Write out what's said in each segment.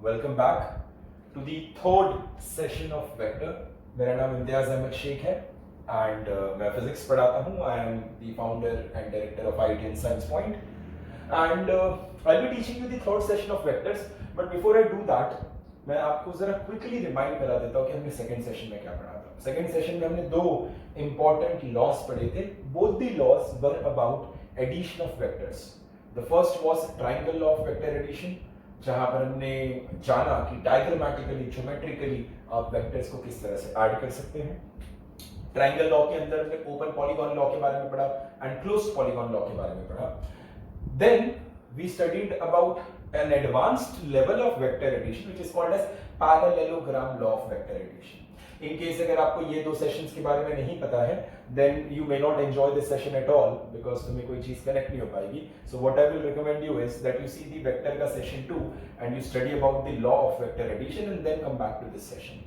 welcome back to the third session of Vector. मेरा नाम इम्तियाज अहमद शेख है and मैं फिजिक्स पढ़ाता हूँ. I am the founder and director of IT and Science Point and I'll be teaching you the third session of vectors. But before I do that, मैं आपको जरा quickly remind करा देता हूँ कि हमने सेकंड सेशन में क्या पढ़ा था. सेकंड सेशन में हमने दो इंपॉर्टेंट लॉस पढ़े थे. Both the laws were about addition of vectors. The first was triangle law of vector addition, जहां पर हमने जाना कि डायग्रामेटिकली ज्योमेट्रिकली आप वेक्टर्स को किस तरह से ऐड कर सकते हैं. ट्रायंगल लॉ के अंदर हमने ओपन पॉलीगॉन लॉ के बारे में पढ़ा एंड क्लोज्ड पॉलीगॉन लॉ के बारे में पढ़ा. Then we studied about an advanced level of vector addition which is called as parallelogram law of vector addition. In case अगर आपको ये दो सेशंस के बारे में नहीं पता है, then you may not enjoy this session at all because तुम्हें कोई चीज कनेक्ट नहीं हो पाएगी. So what I will recommend you is that you see the vector का session 2 and you study about the law of vector addition and then come back to this session.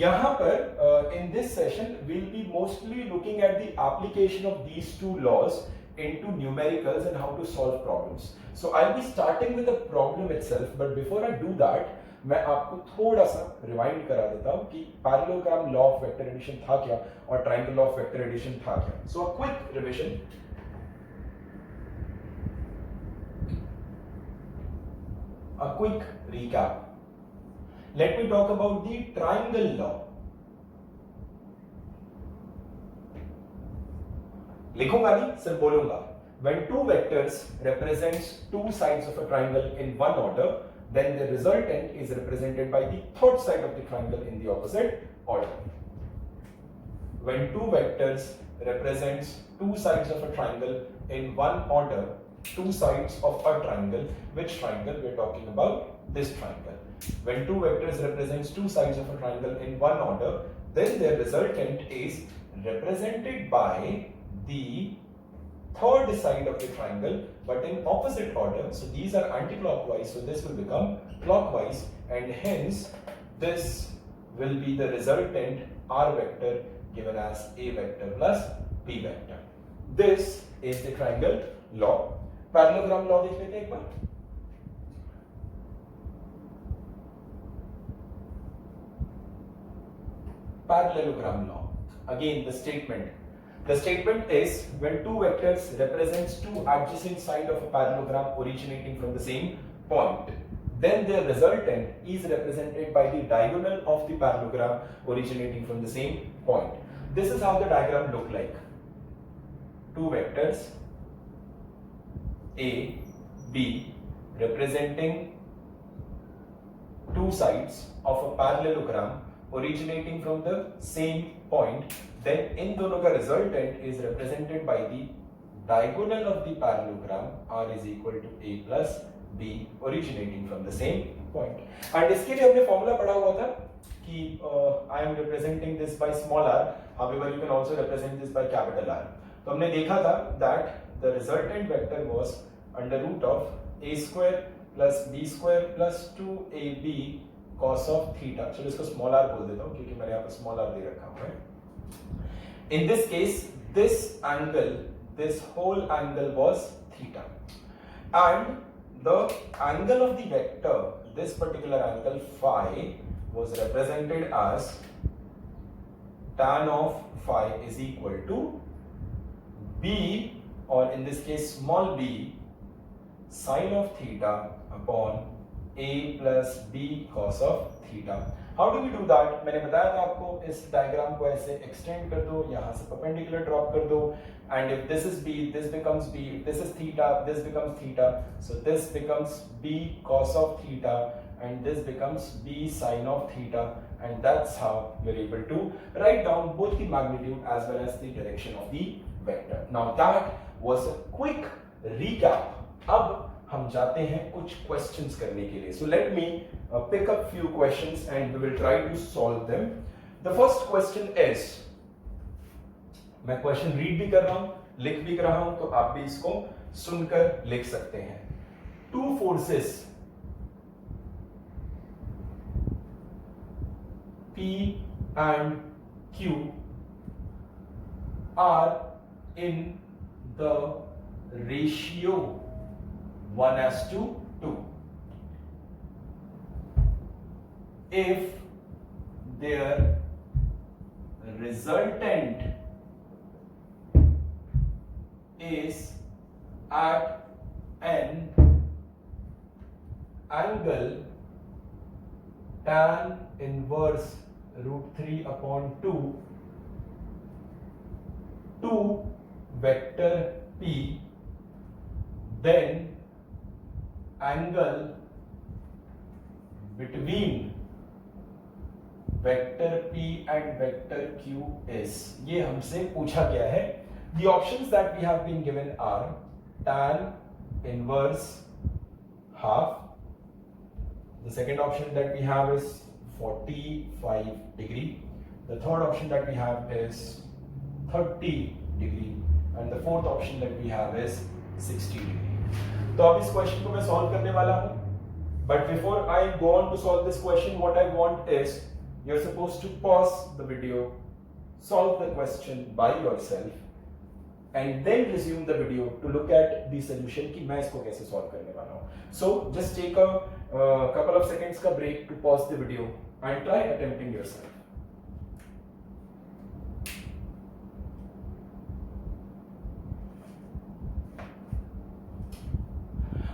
यहाँ पर in this session we'll be mostly looking at the application of these two laws into numericals and how to solve problems. So I'll be starting with the problem itself, but before I do that, मैं आपको थोड़ा सा rewind करा देता हूँ कि parallelogram law of vector addition था क्या और triangle law of vector addition था क्या. So a quick revision. A quick recap. Let me talk about the triangle law. लिखूंगा नहीं, सिर्फ बोलूंगा. When two vectors represents two sides of a triangle in one order, then the resultant is represented by the third side of the triangle in the opposite order. When two vectors represents two sides of a triangle in one order, two sides of a triangle, which triangle we are talking about? This triangle. When two vectors represents two sides of a triangle in one order, then their resultant is represented by the third side of the triangle but in opposite order. So these are anti-clockwise, so this will become clockwise and hence this will be the resultant r vector given as a vector plus b vector. This is the triangle law. Parallelogram law देख लेते हैं एक बार. Parallelogram law. Again the statement. The statement is when two vectors represents two adjacent sides of a parallelogram originating from the same point, then their resultant is represented by the diagonal of the parallelogram originating from the same point. This is how the diagram look like. Two vectors A, B representing two sides of a parallelogram originating from the same point, then in दोनों का resultant is represented by the diagonal of the parallelogram r is equal to a plus b originating from the same point. And इसके लिए हमने formula पढ़ा हुआ था कि I am representing this by small r, however you can also represent this by capital R. तो हमने देखा था that the resultant vector was under root of a square plus b square plus 2ab cos of theta. चलो इसको small r बोल देता हूँ क्योंकि मैंने यहाँ पर small r दे रखा हुआ है. In this case, this angle, this whole angle was theta, and the angle of the vector, this particular angle phi, was represented as tan of phi is equal to b, or in this case small b, sin of theta upon a plus b cos of theta. How do we do that? मैंने बताया था आपको इस diagram को ऐसे extend कर दो, यहाँ से परपेंडिकुलर ड्रॉप कर दो, and if this is b, this becomes b. If this is theta, this becomes theta. So this becomes b cos of theta, and this becomes b sin of theta, and that's how we're able to write down both the magnitude as well as the direction of the vector. Now that was a quick recap. अब हम जाते हैं कुछ questions करने के लिए. So let me pick up few questions and we will try to solve them. The first question is, मैं question read भी कर रहा हूं, लिख भी कर रहा हूं, तो आप भी इसको सुनकर लिख सकते हैं. Two forces P and Q are in the ratio 1:2. if their resultant is at an angle tan inverse root 3 upon 2 to vector P, then angle between vector P and vector Q is, ये हमसे पूछा गया है. The options that we have been given are tan inverse half. The second option that we have is 45 degree. The third option that we have is 30 degree. And the fourth option that we have is 60 degree. तो अब इस question को मैं solve करने वाला हूं. But before I go on to solve this question, what I want is you're supposed to pause the video, solve the question by yourself, and then resume the video to look at the solution कि मैं इसको कैसे solve करने वाला हूँ. So just take a couple of seconds का break to pause the video and try attempting yourself.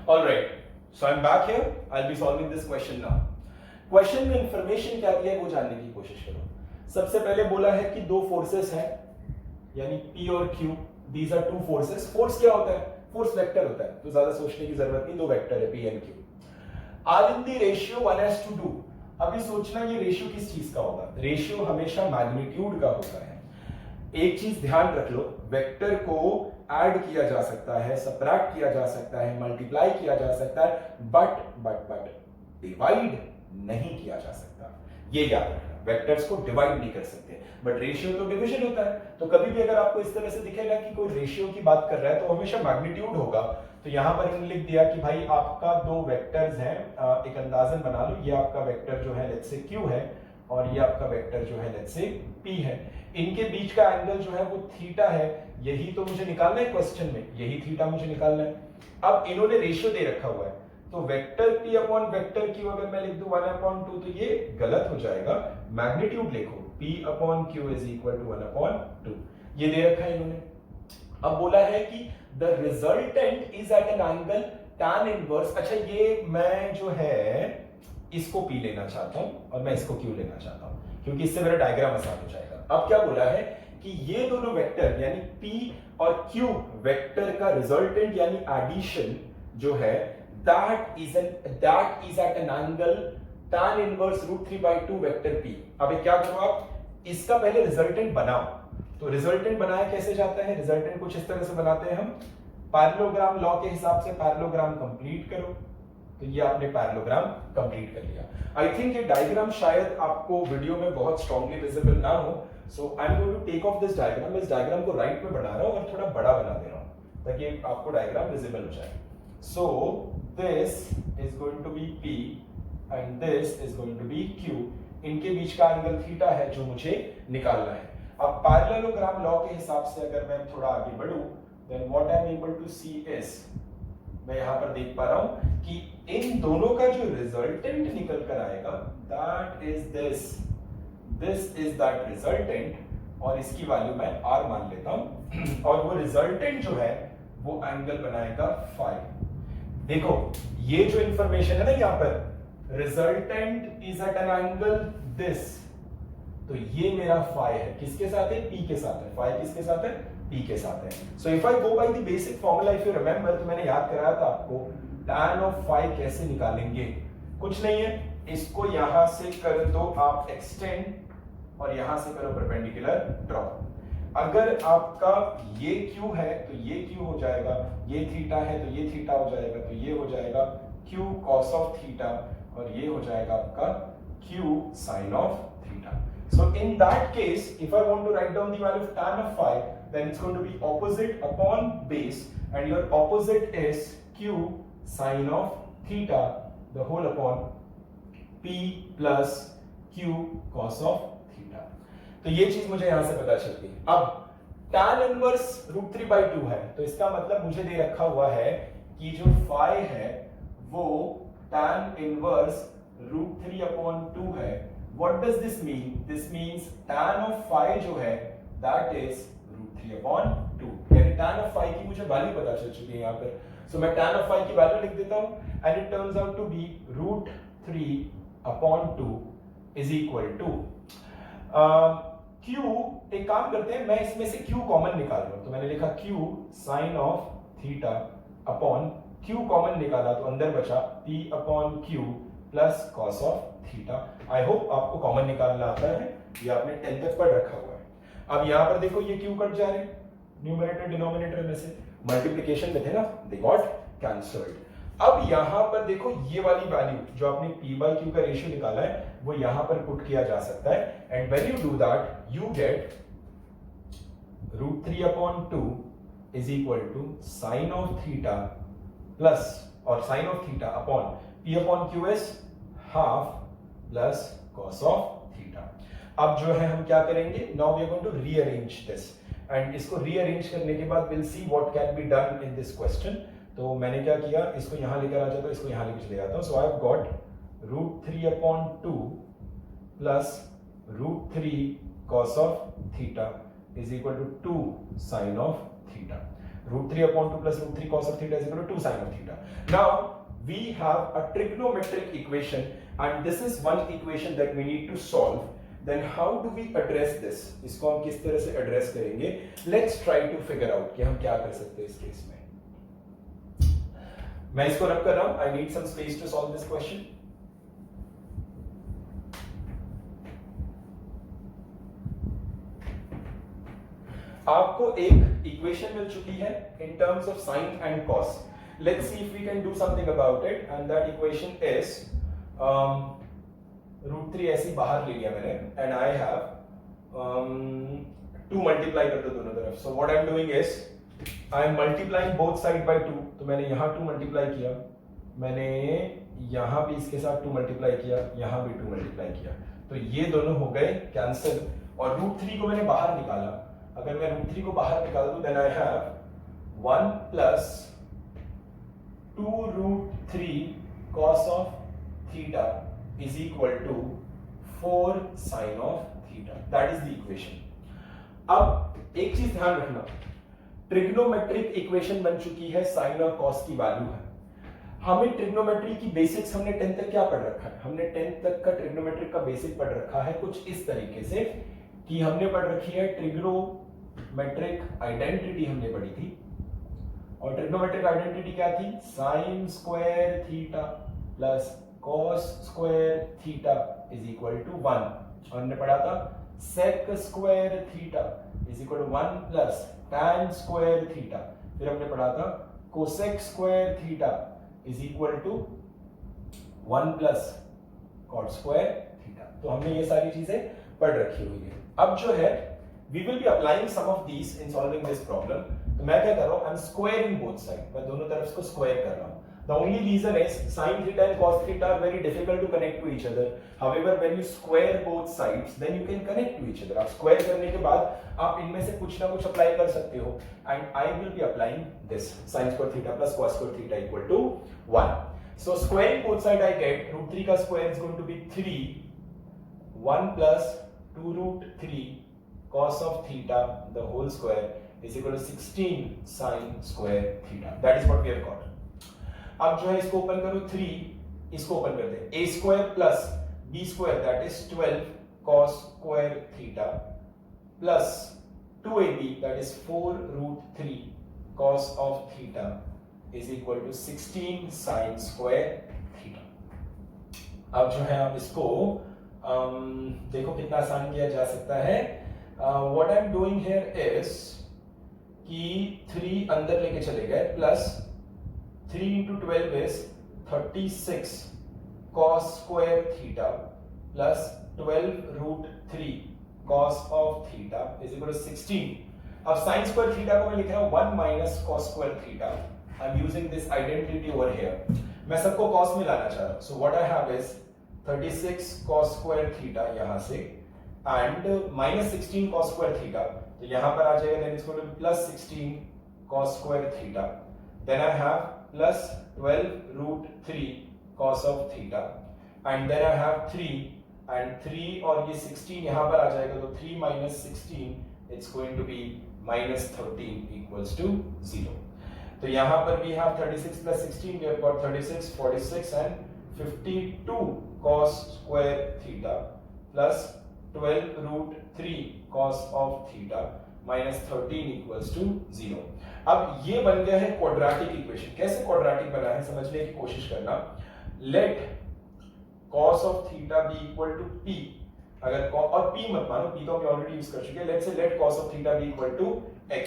All right, so I'm back here. I'll be solving this question now. Question में information क्या दी है वो जानने की कोशिश करो. सबसे पहले बोला है कि दो फोर्सेस हैं, यानी P और Q. These are two forces. Force क्या होता है? फोर्स वेक्टर होता है, तो ज्यादा सोचने की जरूरत नहीं. दो वेक्टर है P and Q. Are in the ratio 1:2. अभी सोचना ये रेशियो किस चीज का होगा? रेशियो हमेशा मैग्नीट्यूड का होता है. एक चीज ध्यान रख लो, वेक्टर को ऐड किया जा सकता है, सबट्रैक्ट किया जा सकता है, मल्टीप्लाई किया जा सकता है, बट डिवाइड नहीं किया जा सकता. ये याद रखना, वेक्टर्स को डिवाइड नहीं कर सकते, बट रेशियो तो डिवीजन होता है. तो कभी भी अगर आपको इस तरह से दिखेगा कि कोई रेशियो की बात कर रहा है तो हमेशा मैग्नीट्यूड होगा. तो यहां पर इन्होंने लिख दिया कि भाई आपका दो वेक्टर्स हैं, एक अंदाजन बना लो, ये आपका वेक्टर जो है लेट्स से Q है और ये आपका वेक्टर जो है लेट्स से P है. इनके बीच का एंगल जो है वो थीटा है. यही तो मुझे निकालना है क्वेश्चन में, यही थीटा मुझे निकालना है. अब इन्होंने रेशियो दे रखा हुआ है, तो vector P upon vector Q अगर मैं लिख दूं 1/2 तो ये गलत हो जाएगा. मैग्नीट्यूड लिखो, P upon Q is equal to 1/2. ये दे रखा है इन्होंने. अब बोला है कि the resultant is at an angle tan inverse. अच्छा, ये मैं जो है इसको P लेना चाहता हूं और मैं इसको Q लेना चाहता हूं, क्योंकि इससे मेरा डायग्राम आसान हो जाएगा. अब क्या बोला है कि ये दोनों वेक्टर यानी P और Q वेक्टर का रिजल्टेंट यानी एडिशन जो है that is at an angle tan inverse root 3/2 vector P. अब क्या करो आप, इसका पहले रिजल्टेंट बनाओ. तो रिजल्टेंट बनाया कैसे जाता है? रिजल्टेंट कुछ इस तरह से बनाते हैं हम. पैरेललोग्राम लॉ के हिसाब से पैरेललोग्राम कंप्लीट करो. तो ये आपने पैरेललोग्राम कंप्लीट कर लिया. आई थिंक ये डायग्राम शायद आपको वीडियो में बहुत स्ट्रांगली विजिबल ना हो, so I am going to take off this diagram. मैं इस डायग्राम को राइट में बना रहा हूं और थोड़ा बड़ा बना दे रहा हूं ताकि आपको डायग्राम विजिबल हो जाए. So this is going to be P and this is going to be Q. इनके बीच का एंगल थीटा है जो मुझे निकालना है. अब पैरेललोग्राम लॉ के हिसाब से अगर मैं थोड़ा आगे बढ़ूं, then what I am able to see is, मैं यहां पर देख पा रहा हूं कि इन दोनों का जो रिजल्टेंट निकल कर आएगा, that is this is that resultant, और इसकी वैल्यू मैं R मान लेता हूं और वो रिजल्टेंट जो है वो एंगल बनाएगा फाई. देखो ये जो इंफॉर्मेशन है ना यहाँ पर, resultant is at an angle this, तो ये मेरा फाई है. किसके साथ है? P के साथ है. फाई किसके साथ है? P के साथ है. So if I go by the basic formula, if you remember, तो मैंने याद कराया था आपको tan ऑफ फाई कैसे निकालेंगे. कुछ नहीं है, इसको यहां से कर दो आप एक्सटेंड और यहां से करो परपेंडिकुलर ड्रॉ. अगर आपका ये Q है तो ये Q हो जाएगा, ये थीटा है तो ये थीटा हो जाएगा, तो ये हो जाएगा Q cos ऑफ थीटा और ये हो जाएगा आपका Q sin of theta. So in that case, if I want to write down the value of tan of phi, then it's going to be opposite upon base, and your opposite is Q sin of theta, the whole upon P plus Q cos of theta. तो ये चीज मुझे यहां से पता चलती है. अब tan इनवर्स √3/2 है, तो इसका मतलब मुझे दे रखा हुआ है कि जो फाई है वो tan इनवर्स √3/2 है. What does this mean? This means tan of phi जो है that is √3/2. यानी tan of phi की मुझे वैल्यू पता चल चुकी है यहाँ पर. So मैं tan of phi की वैल्यू लिख देता हूँ and it turns out to be √3/2 is equal to Q. एक काम करते हैं, मैं इसमें से Q कॉमन निकाल रहा हूँ. तो मैंने लिखा Q sin of theta upon Q common निकाला तो अंदर बचा P/Q plus cos of theta. I hope आपको कॉमन निकालना आता है, ये आपने 10th तक पढ़ रखा हुआ है. अब यहां पर देखो ये Q कट जा रहे हैं न्यूमरेटर डिनोमिनेटर में से, मल्टीप्लिकेशन में थे ना, दे गॉट कैंसल्ड. अब यहां पर देखो ये वाली वैल्यू जो आपने P/Q का रेशियो निकाला है वो यहां पर पुट किया जा सकता है and when you do that you get √3/2 is equal to sin of theta plus or sin of theta upon P/Q is half plus cos of theta. अब जो है हम क्या करेंगे, now we are going to rearrange this and इसको rearrange करने के बाद we'll see what can be done in this question. तो मैंने क्या किया, इसको यहाँ लेकर आ जाता हूँ, इसको यहाँ लेकर चले जाता हूँ. So I've got √3/2 plus √3 cos of theta is equal to 2 sin of theta. √3/2 plus √3 cos of theta is equal to 2 sin of theta. Now we have a trigonometric equation and this is one equation that we need to solve. Then how do we address this? इसको हम किस तरह से address करेंगे? Let's try to figure out कि हम क्या कर सकते हैं इस केस में. मैं इसको रब कर रहा हूं. I need some space to solve this question. आपको एक इक्वेशन मिल चुकी है in terms of sin and cos. Let's see if we can do something about it. And that equation is √3 ऐसी बाहर ले लिया मैंने and I have 2 मल्टीप्लाई कर दो दोनों तरफ. So what I'm doing is I am multiplying both side by 2. तो मैंने यहाँ 2 मल्टीप्लाई किया, मैंने यहाँ भी इसके साथ 2 मल्टीप्लाई किया, यहाँ भी 2 मल्टीप्लाई किया. तो ये दोनों हो गए कैंसिल और √3 को मैंने बाहर निकाला. अगर मैं √3 को बाहर निकाल दूं then I have 1 plus 2√3 cos of theta is equal to 4 sin of theta. That is the equation. अब एक चीज ध्यान रखना, ट्रिग्नोमेट्रिक इक्वेशन बन चुकी है, साइन और कॉस की वैल्यू है. हमें ट्रिग्नोमेट्री की बेसिक्स हमने 10th तक क्या पढ़ रखा है, हमने 10th तक का ट्रिग्नोमेट्रिक का बेसिक पढ़ रखा है कुछ इस तरीके से कि हमने पढ़ रखी है ट्रिग्नोमेट्रिक आइडेंटिटी हमने पढ़ी थी. और ट्रिग्नोमेट्रिक आइडेंटिटी क्या थी, sine square theta plus cos square theta is equal to 1. और हमने पढ़ा था sec square theta is equal to 1 plus tan square theta. फिर हमने पढ़ा था cosec square theta is equal to 1 plus cot square theta. तो हमने ये सारी चीजें पढ़ रखी हुई है. अब जो है we will be applying some of these in solving this problem. तो मैं क्या कर रहा हूं, I'm squaring both sides. मैं दोनों तरफ इसको स्क्वायर कर रहा हूं. The only reason is sin theta and cos theta are very difficult to connect to each other. However, when you square both sides, then you can connect to each other. आप square करने के बाद आप इनमें से कुछ ना कुछ अप्लाई कर सकते हो. And I will be applying this sin square theta plus cos square theta equal to 1. So squaring both sides, I get √3 का square is going to be 3. 1 plus 2√3 cos of theta the whole square is equal to 16 sin square theta. That is what we have got. अब जो है इसको open करो, 3 इसको open कर दे, a square plus b square that is 12 cos square theta plus 2ab that is 4√3 cos of theta is equal to 16 sin square theta. अब जो है आप इसको देखो कितना आसान किया जा सकता है. What I am doing here is कि 3 अंदर लेके चले गए plus 3 into 12 is 36 cos square theta plus 12√3 cos of theta is equal to 16. अब sin square theta को मैं लिख रहा हूं 1 minus cos square theta. I'm using this identity over here. मैं सबको cos में लाना चाह रहा हूं. So what I have is 36 cos square theta यहां से and minus 16 cos square theta. तो यहां पर आ जाएगा, then it's going to be plus 16 cos square theta. Then I have plus 12√3 cos of theta and then I have 3 and 3 और ये 16 यहाँ पर आ जाएगा, तो 3 minus 16 it's going to be minus 13 equals to 0. तो यहाँ पर we have 36 plus 16, we have got 36, 46 and 52 cos square theta plus 12 root 3 cos of theta minus 13 equals to 0. अब ये बन गया है क्वाड्रेटिक इक्वेशन. कैसे क्वाड्रेटिक बना है समझने की कोशिश करना. Let cos of theta be equal to p. अगर और p मत मानो, p तो हम ऑलरेडी यूज कर चुके हैं. Let's say let cos of theta be equal to x.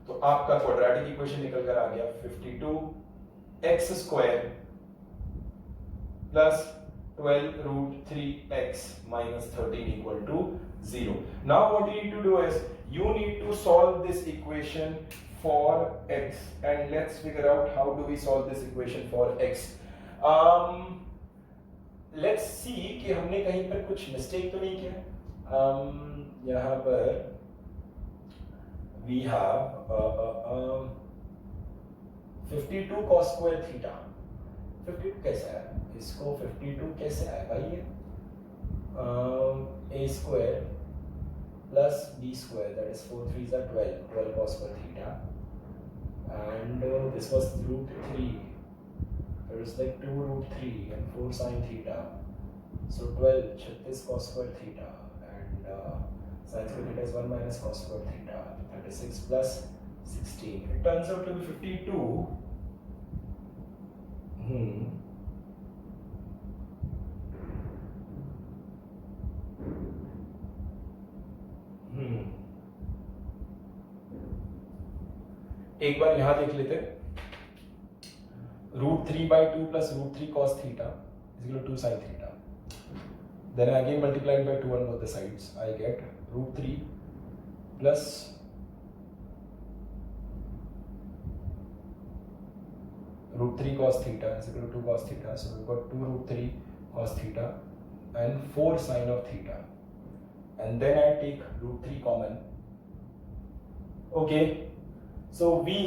तो आपका क्वाड्रेटिक इक्वेशन निकल कर आ गया 52x square plus 12 root 3x minus 13 equal to 0. Now what you need to do is you need to solve this equation for x, and let's figure out how do we solve this equation for x. Let's see कि हमने कहीं पर कुछ mistake तो नहीं किया. यहाँ पर we have 52 cos square theta. 52 कैसे आया? इसको 52 कैसे आएगा ये? A square plus b square, that is 4 3s are 12 cos square theta, and this was root 3. It was like 2 root 3 and 4 sin theta, so 12 36 cos square theta, and sin square theta is 1 minus cos square theta, 36 plus 16. It turns out to be 52. एक बार यहां देख लेते हैं. root 3 by 2 plus root 3 cos theta is equal to 2 sin theta. Then I again multiplied by 2 on both the sides. I get root 3 plus root 3 cos theta is equal to 2 cos theta. So we've got 2 root 3 cos theta and 4 sin of theta. And then I take root 3 common. Okay. So we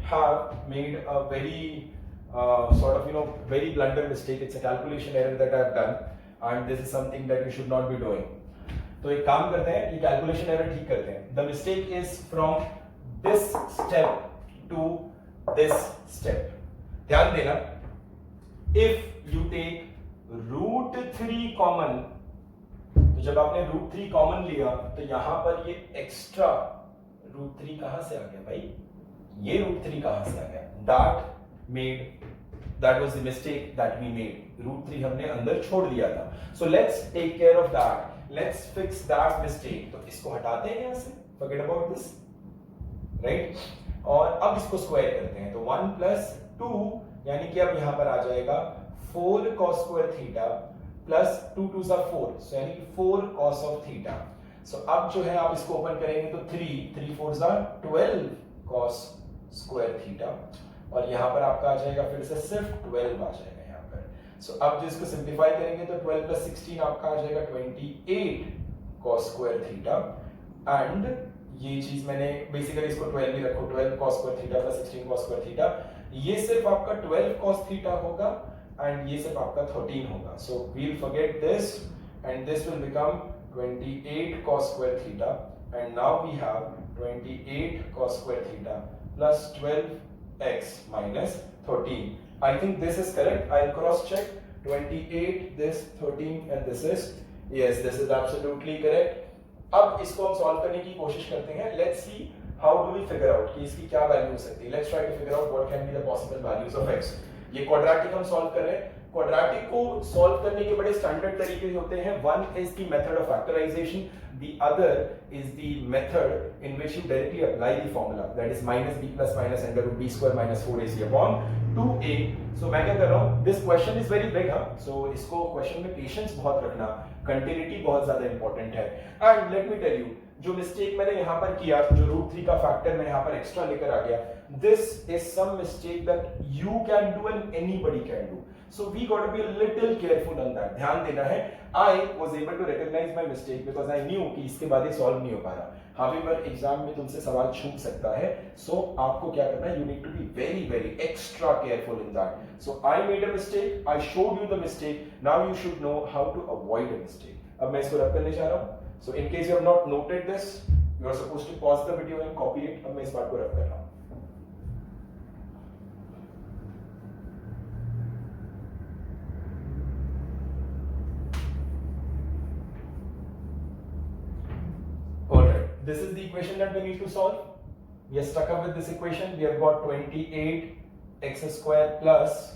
have made a very sort of very blunder mistake. It's a calculation error that I've done, and this is something that you should not be doing. तो एक काम करते हैं, ये calculation error ठीक करते हैं. The mistake is from this step to this step. ध्यान देना, if you take root 3 common, तो जब आपने root 3 common लिया तो यहाँ पर ये extra root 3 कहाँ से आ गया भाई? ये root 3 कहाँ से आ गया? That was the mistake that we made. root 3 हमने अंदर छोड़ दिया था. So let's take care of that. Let's fix that mistake. तो इसको हटाते हैं यहाँ से. Forget about this, right? और अब इसको स्क्वायर करते हैं. तो 1 plus 2 यानी कि अब यहाँ पर आ जाएगा 4 cos square theta plus 2 2s are 4. So यानी कि 4 cos of theta. So अब जो है आप इसको ओपन करेंगे तो 3 4s are 12 cos square theta, और यहाँ पर आपका आ जाएगा फिर से सिर्फ 12 आ जाएगा यहाँ पर. सो अब जो इसको सिंप्लीफाई करेंगे तो 12 plus 16 आपका आ जाएगा 28 cos square theta, एंड ये चीज मैंने बेसिकली इसको 12 भी रखो, 12 cos square theta plus 16 cos square theta. ये सिर्फ आपका 12 cos theta होगा एंड ये सिर्फ आपका 13 होगा. So we'll forget this and this will become 28 cos square theta, and now we have 28 cos square theta plus 12x minus 13. I think this is correct. I'll cross check. 28, this 13, and this is, yes, this is absolutely correct. अब इसको हम solve करने की कोशिश करते हैं. Let's see how do we figure out कि इसकी क्या वैल्यू हो सकती है. Let's try to figure out what can be the possible values of x. ये क्वाड्रेटिक हम सॉल्व कर रहे हैं. क्वाड्रेटिक को सॉल्व करने के बड़े स्टैंडर्ड तरीके होते हैं. One is the method of factorization. The other is the method in which you directly apply the formula, that is minus b plus minus under root b square minus 4ac upon 2a. So मैं क्या कर रहा हूँ, this question is very big, हाँ. So इसको question में patience बहुत रखना, continuity बहुत ज़्यादा important है. And let me tell you, जो मिस्टेक मैंने यहाँ पर किया, जो रूट 3 का फैक्टर मैं यहाँ पर एक्स्ट्रा लेकर आ गया, this is some mistake that you can do and anybody can do. So we got to be a little careful on that. ध्यान देना है. I was able to recognize my mistake because I knew कि इसके बाद ये solve नहीं हो पा रहा. However, एग्जाम में तुमसे सवाल छूट सकता है. So आपको क्या करना है? You need to be very very extra careful in that. So I made a mistake. I showed you the mistake. Now you should know how to avoid a mistake. अब मैं इसको रब करने जा रहा हूँ. So in case you have not noted this, you are supposed to pause the video and copy it. अब मैं इस बात को रब कर रहा हूँ. This is the equation that we need to solve. We are stuck up with this equation. We have got 28x square plus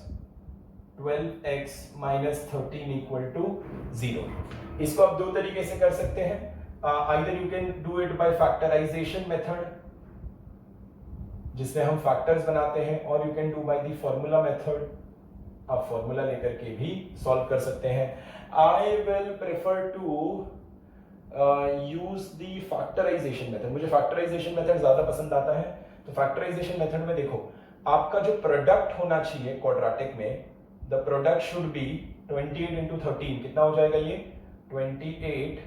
12x minus 13 equal to 0. इसको आप दो तरीके से कर सकते हैं. Either you can do it by factorization method, जिसमें हम factors बनाते हैं, or you can do by the formula method. आप formula लेकर के भी solve कर सकते हैं. I will prefer to use the factorization method. मुझे factorization method ज्यादा पसंद आता है. तो factorization method में देखो, आपका जो प्रोडक्ट होना चाहिए क्वाड्रेटिक में, the product should be 28 into 13. कितना हो जाएगा ये? 28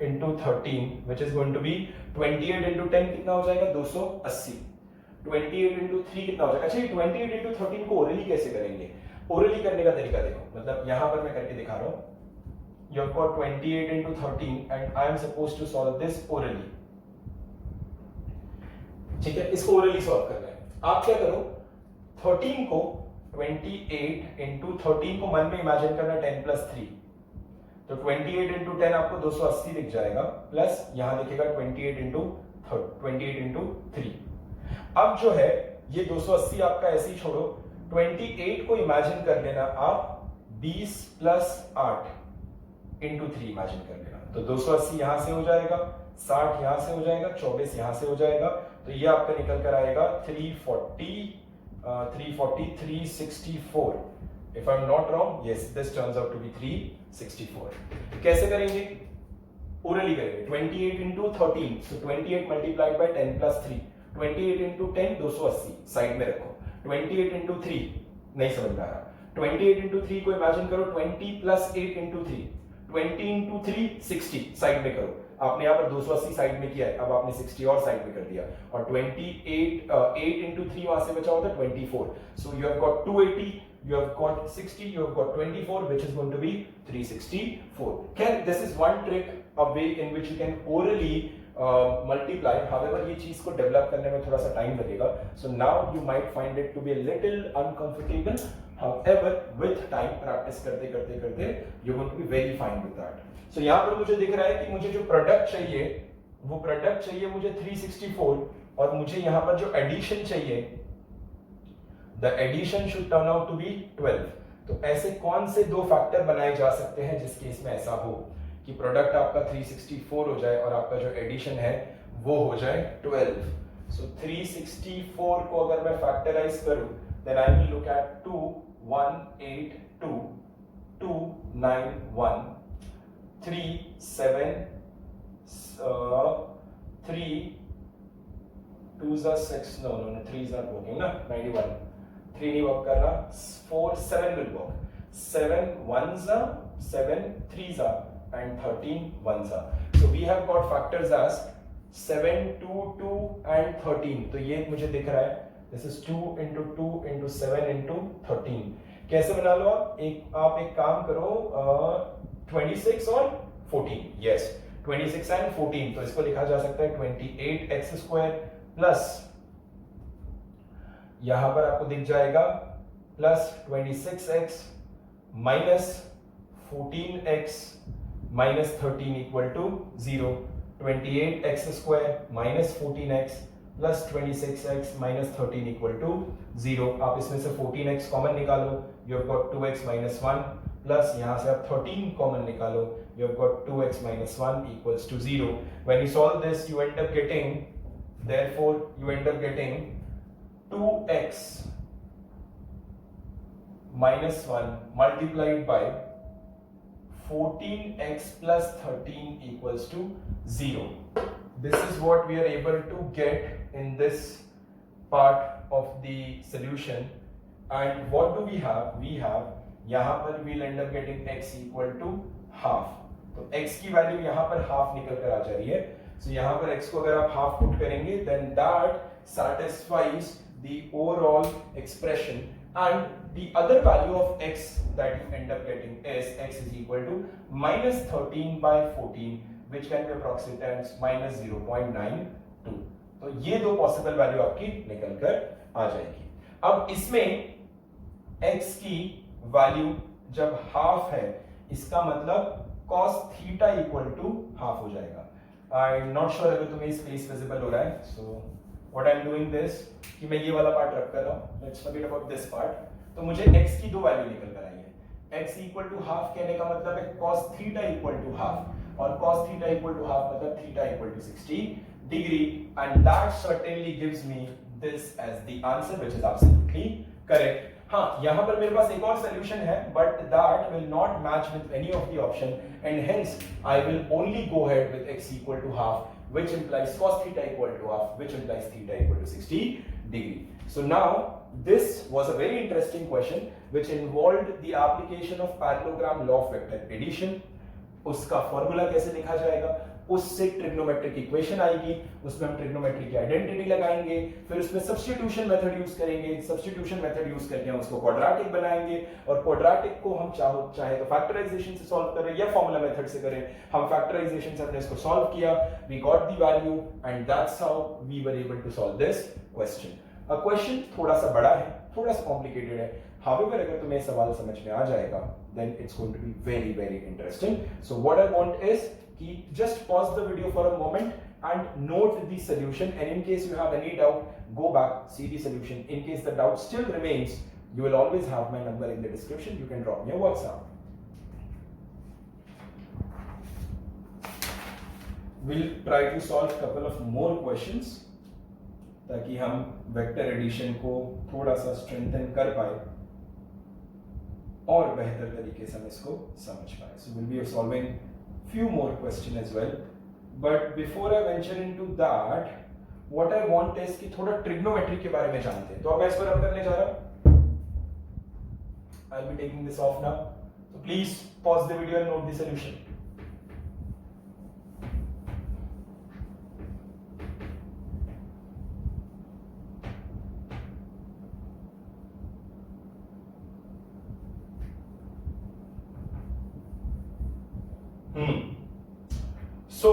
into 13, which is going to be 28 into 10. कितना हो जाएगा? 280. 28 into 3 कितना हो जाएगा? अच्छा, ये 28 into 13 को ओरली कैसे करेंगे? ओरली करने का तरीका देखो, मतलब यहां पर मैं करके दिखा रहा हूं. You have got 28 into 13 and I am supposed to solve this orally. ठीक है, इसको orally solve करना है. आप क्या करो, 13 को 28 into 13 को मन में इमेजिन करना 10 plus 3. तो 28 into 10 आपको 280 दिख जाएगा, प्लस यहां दिखेगा 28 into 3. अब जो है ये 280 आपका ऐसे ही छोड़ो, 28 को इमेजिन कर लेना आप 20 plus 8 into 3 इमेजिन कर लेना. तो 280 यहां से हो जाएगा, 60 यहां से हो जाएगा, 24 यहां से हो जाएगा. तो ये आपका निकल कर आएगा 364. If I'm not wrong, yes, this turns out to be 364. कैसे करेंगे? Orally करेंगे. 28 into 13. So 28 multiplied by 10 plus 3. 28 into 10 280 side में रखो. 28 into 3 नहीं समझ में आ रहा. 28 into 3 को इमेजिन करो 20 plus 8 into 3. 20 into 3 60 साइड में करो. आपने यहाँ पर 280 साइड में किया है, अब आपने 60 और साइड में कर दिया. और 28 8 into 3 वहां से बचा होता है 24. So you have got 280, you have got 60, you have got 24, which is going to be 364. This is one trick, a way in which you can orally multiply. However, ये चीज को डेवलप करने में थोड़ा सा टाइम लगेगा. So now you might find it to be a little uncomfortable. However, with time, practice करते करते करते, you're going to be very fine with that. So यहाँ पर मुझे दिख रहा है कि मुझे जो प्रोडक्ट चाहिए, वो प्रोडक्ट चाहिए मुझे 364, और मुझे यहाँ पर जो एडिशन चाहिए, the addition should turn out to be 12. तो ऐसे कौन से दो फैक्टर बनाए जा सकते हैं जिस केस में ऐसा हो कि प्रोडक्ट आपका 364 हो जाए और आपका जो एडिशन है वो हो जाए 12. So 364 को अगर मैं फैक्टराइज करूं, then I will look at 2 1 8 2 2 9 1 3 7 3 2s are 6. No, 3 is not working na. 91. 3 नहीं वर्क कर रहा. 4 7 will work. 7 1s are 7 3s are and 13 1s are. So we have got factors as 7 2 2 and 13. तो ये मुझे दिख रहा है. This is 2 into 2 into 7 into 13. कैसे बना लो आप? आप एक काम करो, 26 और 14. Yes, 26 and 14. तो इसको लिखा जा सकता है 28x square प्लस यहां पर आपको दिख जाएगा plus 26x minus 14x minus 13 equal to 0. 28x square minus 14x plus 26x minus 13 equal to 0. आप इसमें से 14x कॉमन निकालो, you have got 2x minus 1, plus यहां से आप 13 कॉमन निकालो, you have got 2x minus 1 equals to 0. When you solve this you end up getting, therefore you end up getting 2x minus 1 multiplied by 14x plus 13 equals to 0. This is what we are able to get in this part of the solution, and what do we have? We have यहाँ पर we'll end up getting x equal to half. तो x की value यहाँ पर half निकल कर आ जा रही है. So यहाँ पर x को अगर आप हाफ पुट करेंगे, then that satisfies the overall expression, and the other value of x that you end up getting is x is equal to minus 13 by 14, which can be approximated as minus 0.92. तो ये दो possible value आपकी निकल कर आ जाएगी. अब इसमें x की वैल्यू जब हाफ है, इसका मतलब cos theta equal to half हो जाएगा. आई एम नॉट श्योर अगर तुम्हें स्पेस विजिबल हो रहा है. So what I am doing this कि मैं ये वाला पार्ट रख कर रहा हूं. Let's forget about this part. तो मुझे x की दो वैल्यू निकल कर आई है. x इक्वल टू हाफ कहने का मतलब है cos theta equal to half, और cos theta equal to half मतलब theta equal to 60 degree, and that certainly gives me this as the answer which is absolutely correct. हाँ, यहाँ पर मेरे पास एक और सॉल्यूशन है, but that will not match with any of the option, and hence I will only go ahead with x equal to half, which implies cos theta equal to half, which implies theta equal to 60 degree. So now this was a very interesting question which involved the application of parallelogram law of vector addition. उसका formula कैसे लिखा जाएगा, उससे trigonometric equation आएगी, उसमें हम trigonometry की identity लगाएंगे, फिर उसमें सब्स्टिट्यूशन मेथड यूज करेंगे, सब्स्टिट्यूशन मेथड यूज करके हम उसको क्वाड्रेटिक बनाएंगे, और क्वाड्रेटिक को हम चाहे तो फैक्टराइजेशन से सॉल्व करें या फॉर्मूला मेथड से करें. हम फैक्टराइजेशन से हमने इसको सॉल्व किया, we got the value, and that's how we were able to solve this question. A question थोड़ा सा बड़ा है, थोड़ा सा कॉम्प्लिकेटेड है. However, अगर तुम्हें सवाल समझ में आ जाएगा, then it's going to be very, very interesting. So what I want is कि just pause the video for a moment and note the solution. And in case you have any doubt, go back, see the solution. In case the doubt still remains, you will always have my number in the description. You can drop me a WhatsApp. We'll try to solve a couple of more questions ताकि हम vector addition को थोड़ा सा strengthen कर पाए और बेहतर तरीके से हम इसको समझ पाए. So we'll be solving few more questions as well. But before I venture into that, what I want is कि थोड़ा ट्रिग्नोमेट्री के बारे में जानते हैं. तो अब मैं इस पर अब करने जा रहा हूं. I'll be taking this off now. So please pause the video and note the solution. So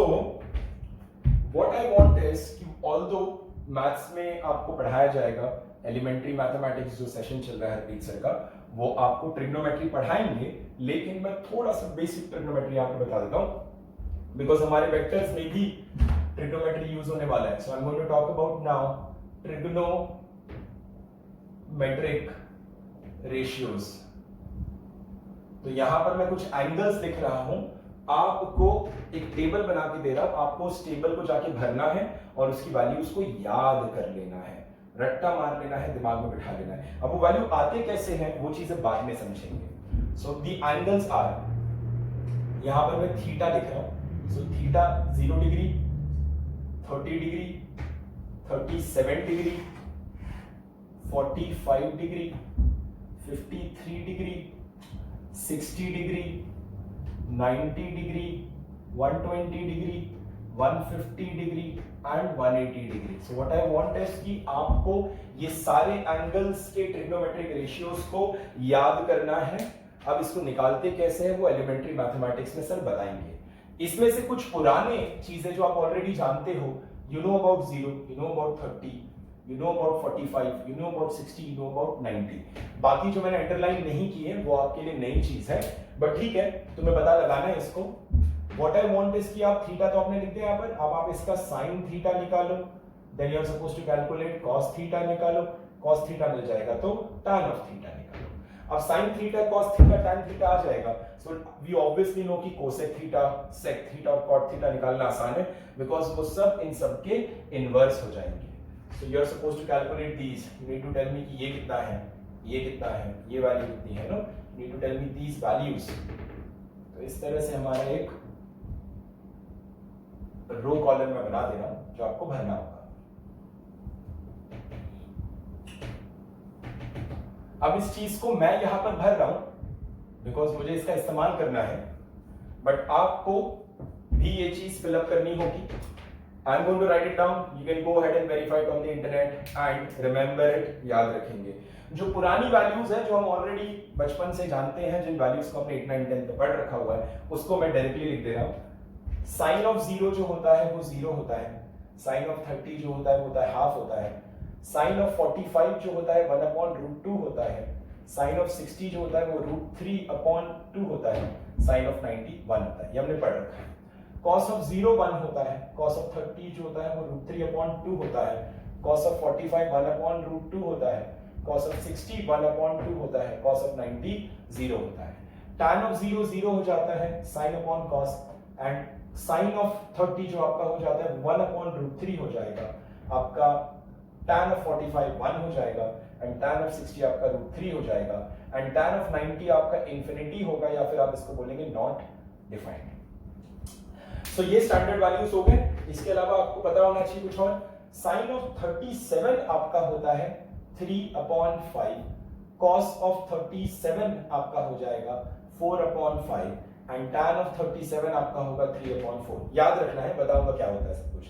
what I want is कि although मैथ्स में आपको पढ़ाया जाएगा, एलिमेंट्री मैथमेटिक्स जो सेशन चल रहा है हरप्रीत सर का, वो आपको ट्रिग्नोमेट्री पढ़ाएंगे, लेकिन मैं थोड़ा सा बेसिक ट्रिग्नोमेट्री आपको बता देता हूं, बिकॉज हमारे वेक्टर्स में भी ट्रिग्नोमेट्री यूज होने वाला है. So I am going to talk about now trigonometric ratios. तो यहां पर मैं कुछ एंगल्स लिख रहा हूं, आपको एक टेबल बना के दे रहा हूं, आपको उस टेबल को जाके भरना है और उसकी वैल्यूज को याद कर लेना है, रट्टा मार लेना है, दिमाग में बिठा लेना है. अब वो वैल्यू आते कैसे हैं वो चीजें बाद में समझेंगे. सो द एंगल्स आर, यहां पर मैं थीटा लिख रहा हूं. So theta 0 degree, 30 degree, 37 degree, 45 degree, 53 degree, 60 degree, 90 degree, 120 degree, 150 degree and 180 degree. So what I want is कि आपको ये सारे एंगल्स के ट्रिग्नोमेट्रिक रेशियोज को याद करना है. अब इसको निकालते कैसे हैं वो एलिमेंट्री मैथमेटिक्स में सर बताएंगे. इसमें से कुछ पुराने चीजें जो आप ऑलरेडी जानते हो, you know about 0, you know about 30, you know about 45, you know about 60, you know about 90. बाकी जो मैंने अंडरलाइन नहीं की है वो आपके लिए नई चीज है, बट ठीक है, तुम्हें पता लगाना है इसको. What I want is कि आप थीटा तो आपने लिख दिया यहाँ पर, अब आप इसका साइन थीटा निकालो, then you are supposed to calculate cos theta निकालो, cos थीटा मिल जाएगा तो tan of थीटा निकालो. अब sine theta, cos theta, tan theta आ जाएगा. So we obviously know कि cosec थीटा, sec थीटा और cot थीटा निकालना आसान है, because वो सब इन सब के इनवर्स हो जाएंगे. So you are supposed to calculate these. You need to tell me कि ये कितना है, ये कितना है, ये वैल्यू कितनी है, no? You need to tell me these values. तो इस तरह से हमारा एक रो कॉलम में बना दे रहा हूं जो आपको भरना होगा. अब इस चीज को मैं यहां पर भर रहा हूं बिकॉज मुझे इसका इस्तेमाल करना है, बट आपको भी ये चीज फिलअप करनी होगी. I am going to write it down, you can go ahead and verify it on the internet and remember it. याद रखेंगे जो पुरानी वैल्यूज है जो हम ऑलरेडी बचपन से जानते हैं, जिन वैल्यूज को हमने 8, 9, 10 पे पढ़ रखा हुआ है, उसको मैं डायरेक्टली लिख दे रहा हूं. साइन ऑफ 0 जो होता है वो 0 होता है. साइन ऑफ 30 जो होता है वो होता है हाफ होता है. साइन ऑफ 45 जो होता है 1/√2 होता है. साइन ऑफ 60 जो होता है वो √3/2 होता है. साइन ऑफ 90 1 होता है. ये हमने पढ़ रखा है. cos ऑफ 0 1 होता है. cos ऑफ 30 जो होता है वो √3/2 होता है. cos ऑफ 45 1/√2 होता है. cos ऑफ 60 1/2 होता है. cos ऑफ 90 0 होता है. tan ऑफ 0 0 हो जाता है. sin upon cos and sin of 30 जो आपका हो जाता है 1/√3 हो जाएगा. आपका tan ऑफ 45 1 हो जाएगा एंड tan ऑफ 60 आपका √3 हो जाएगा एंड tan ऑफ 90 आपका इंफिनिटी होगा, या फिर आप इसको बोलेंगे नॉट डिफाइंड. सो ये स्टैंडर्ड वैल्यूज हो गए. इसके अलावा आपको पता होना चाहिए कुछ और. साइन ऑफ 37 आपका होता है 3/5. cos ऑफ 37 आपका हो जाएगा 4/5 एंड tan ऑफ 37 आपका होगा 3/4. याद रखना है, बताऊंगा क्या होता है सब कुछ.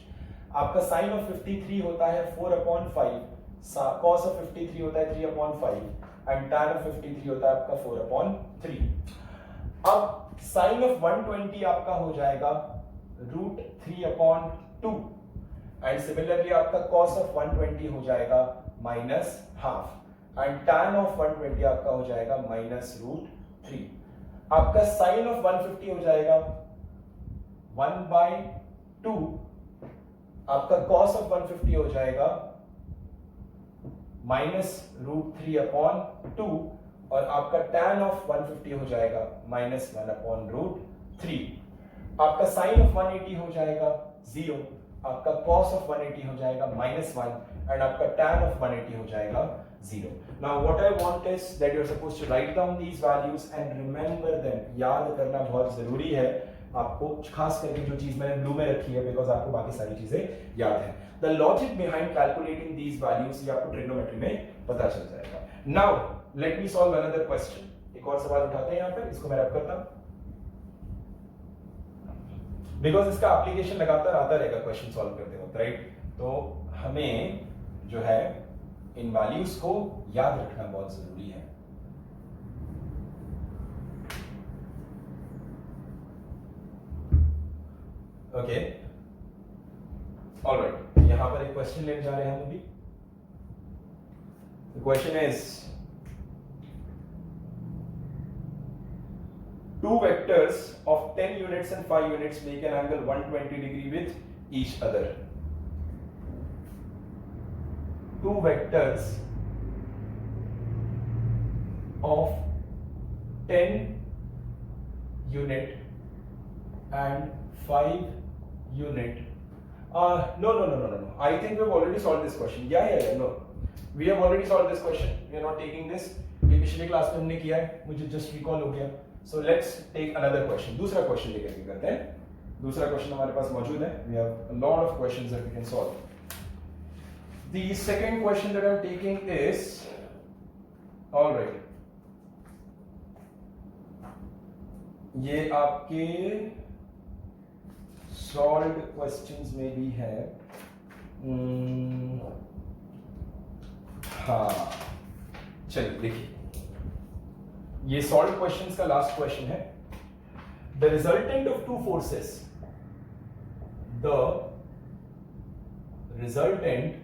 आपका साइन ऑफ 53 होता है 4/5. cos ऑफ 53 होता है 3/5 एंड tan ऑफ 53 होता है आपका 4/3. अब साइन ऑफ 120 आपका हो जाएगा √3/2 एंड सिमिलरली आपका cos ऑफ 120 हो जाएगा -½ एंड tan ऑफ 120 आपका हो जाएगा -√3. आपका साइन ऑफ 150 हो जाएगा 1/2. आपका cos ऑफ 150 हो जाएगा -√3/2 और आपका tan ऑफ 150 हो जाएगा -1/√3. आपका साइन ऑफ 180 हो जाएगा 0. आपका cos ऑफ 180 हो जाएगा -1 एंड आपका tan ऑफ 180 हो जाएगा 0. Now what I want is that you're supposed to write down these values and remember them. याद करना बहुत जरूरी है आपको, खास करके जो चीज मैंने ब्लू में रखी है बिकॉज आपको बाकी सारी चीजें याद है. The logic behind calculating these values ये आपको ट्रिग्नोमेट्री में पता चल जाएगा. Now let me solve another question. एक और सवाल उठाते हैं यहाँ पे, इसको मैं रब करता हूं बिकॉज इसका एप्लीकेशन लगातार आता रहेगा क्वेश्चन सॉल्व करते वक्त, राइट. तो हमें जो है इन वैल्यूज को याद रखना बहुत जरूरी है. Okay, alright. यहां पर एक क्वेश्चन लेने जा रहे हैं हम अभी. The question is two vectors of 10 units and 5 units make an angle 120 degree with each other. Two vectors of 10 unit and 5 unit. No. I think we've already solved this question. Yeah. No. We have already solved this question. We are not taking this. ये पिछले class में हमने किया है, मुझे just recall हो गया. So let's take another question. दूसरा क्वेश्चन लेकर के करते हैं. दूसरा क्वेश्चन हमारे पास मौजूद है. We have a lot of questions that we can solve. The second question that I'm taking is, all right. ये आपके solved questions में भी है. हाँ, चलिए देखिए. ये सॉल्व क्वेश्चंस का लास्ट क्वेश्चन है. The resultant of two forces, the resultant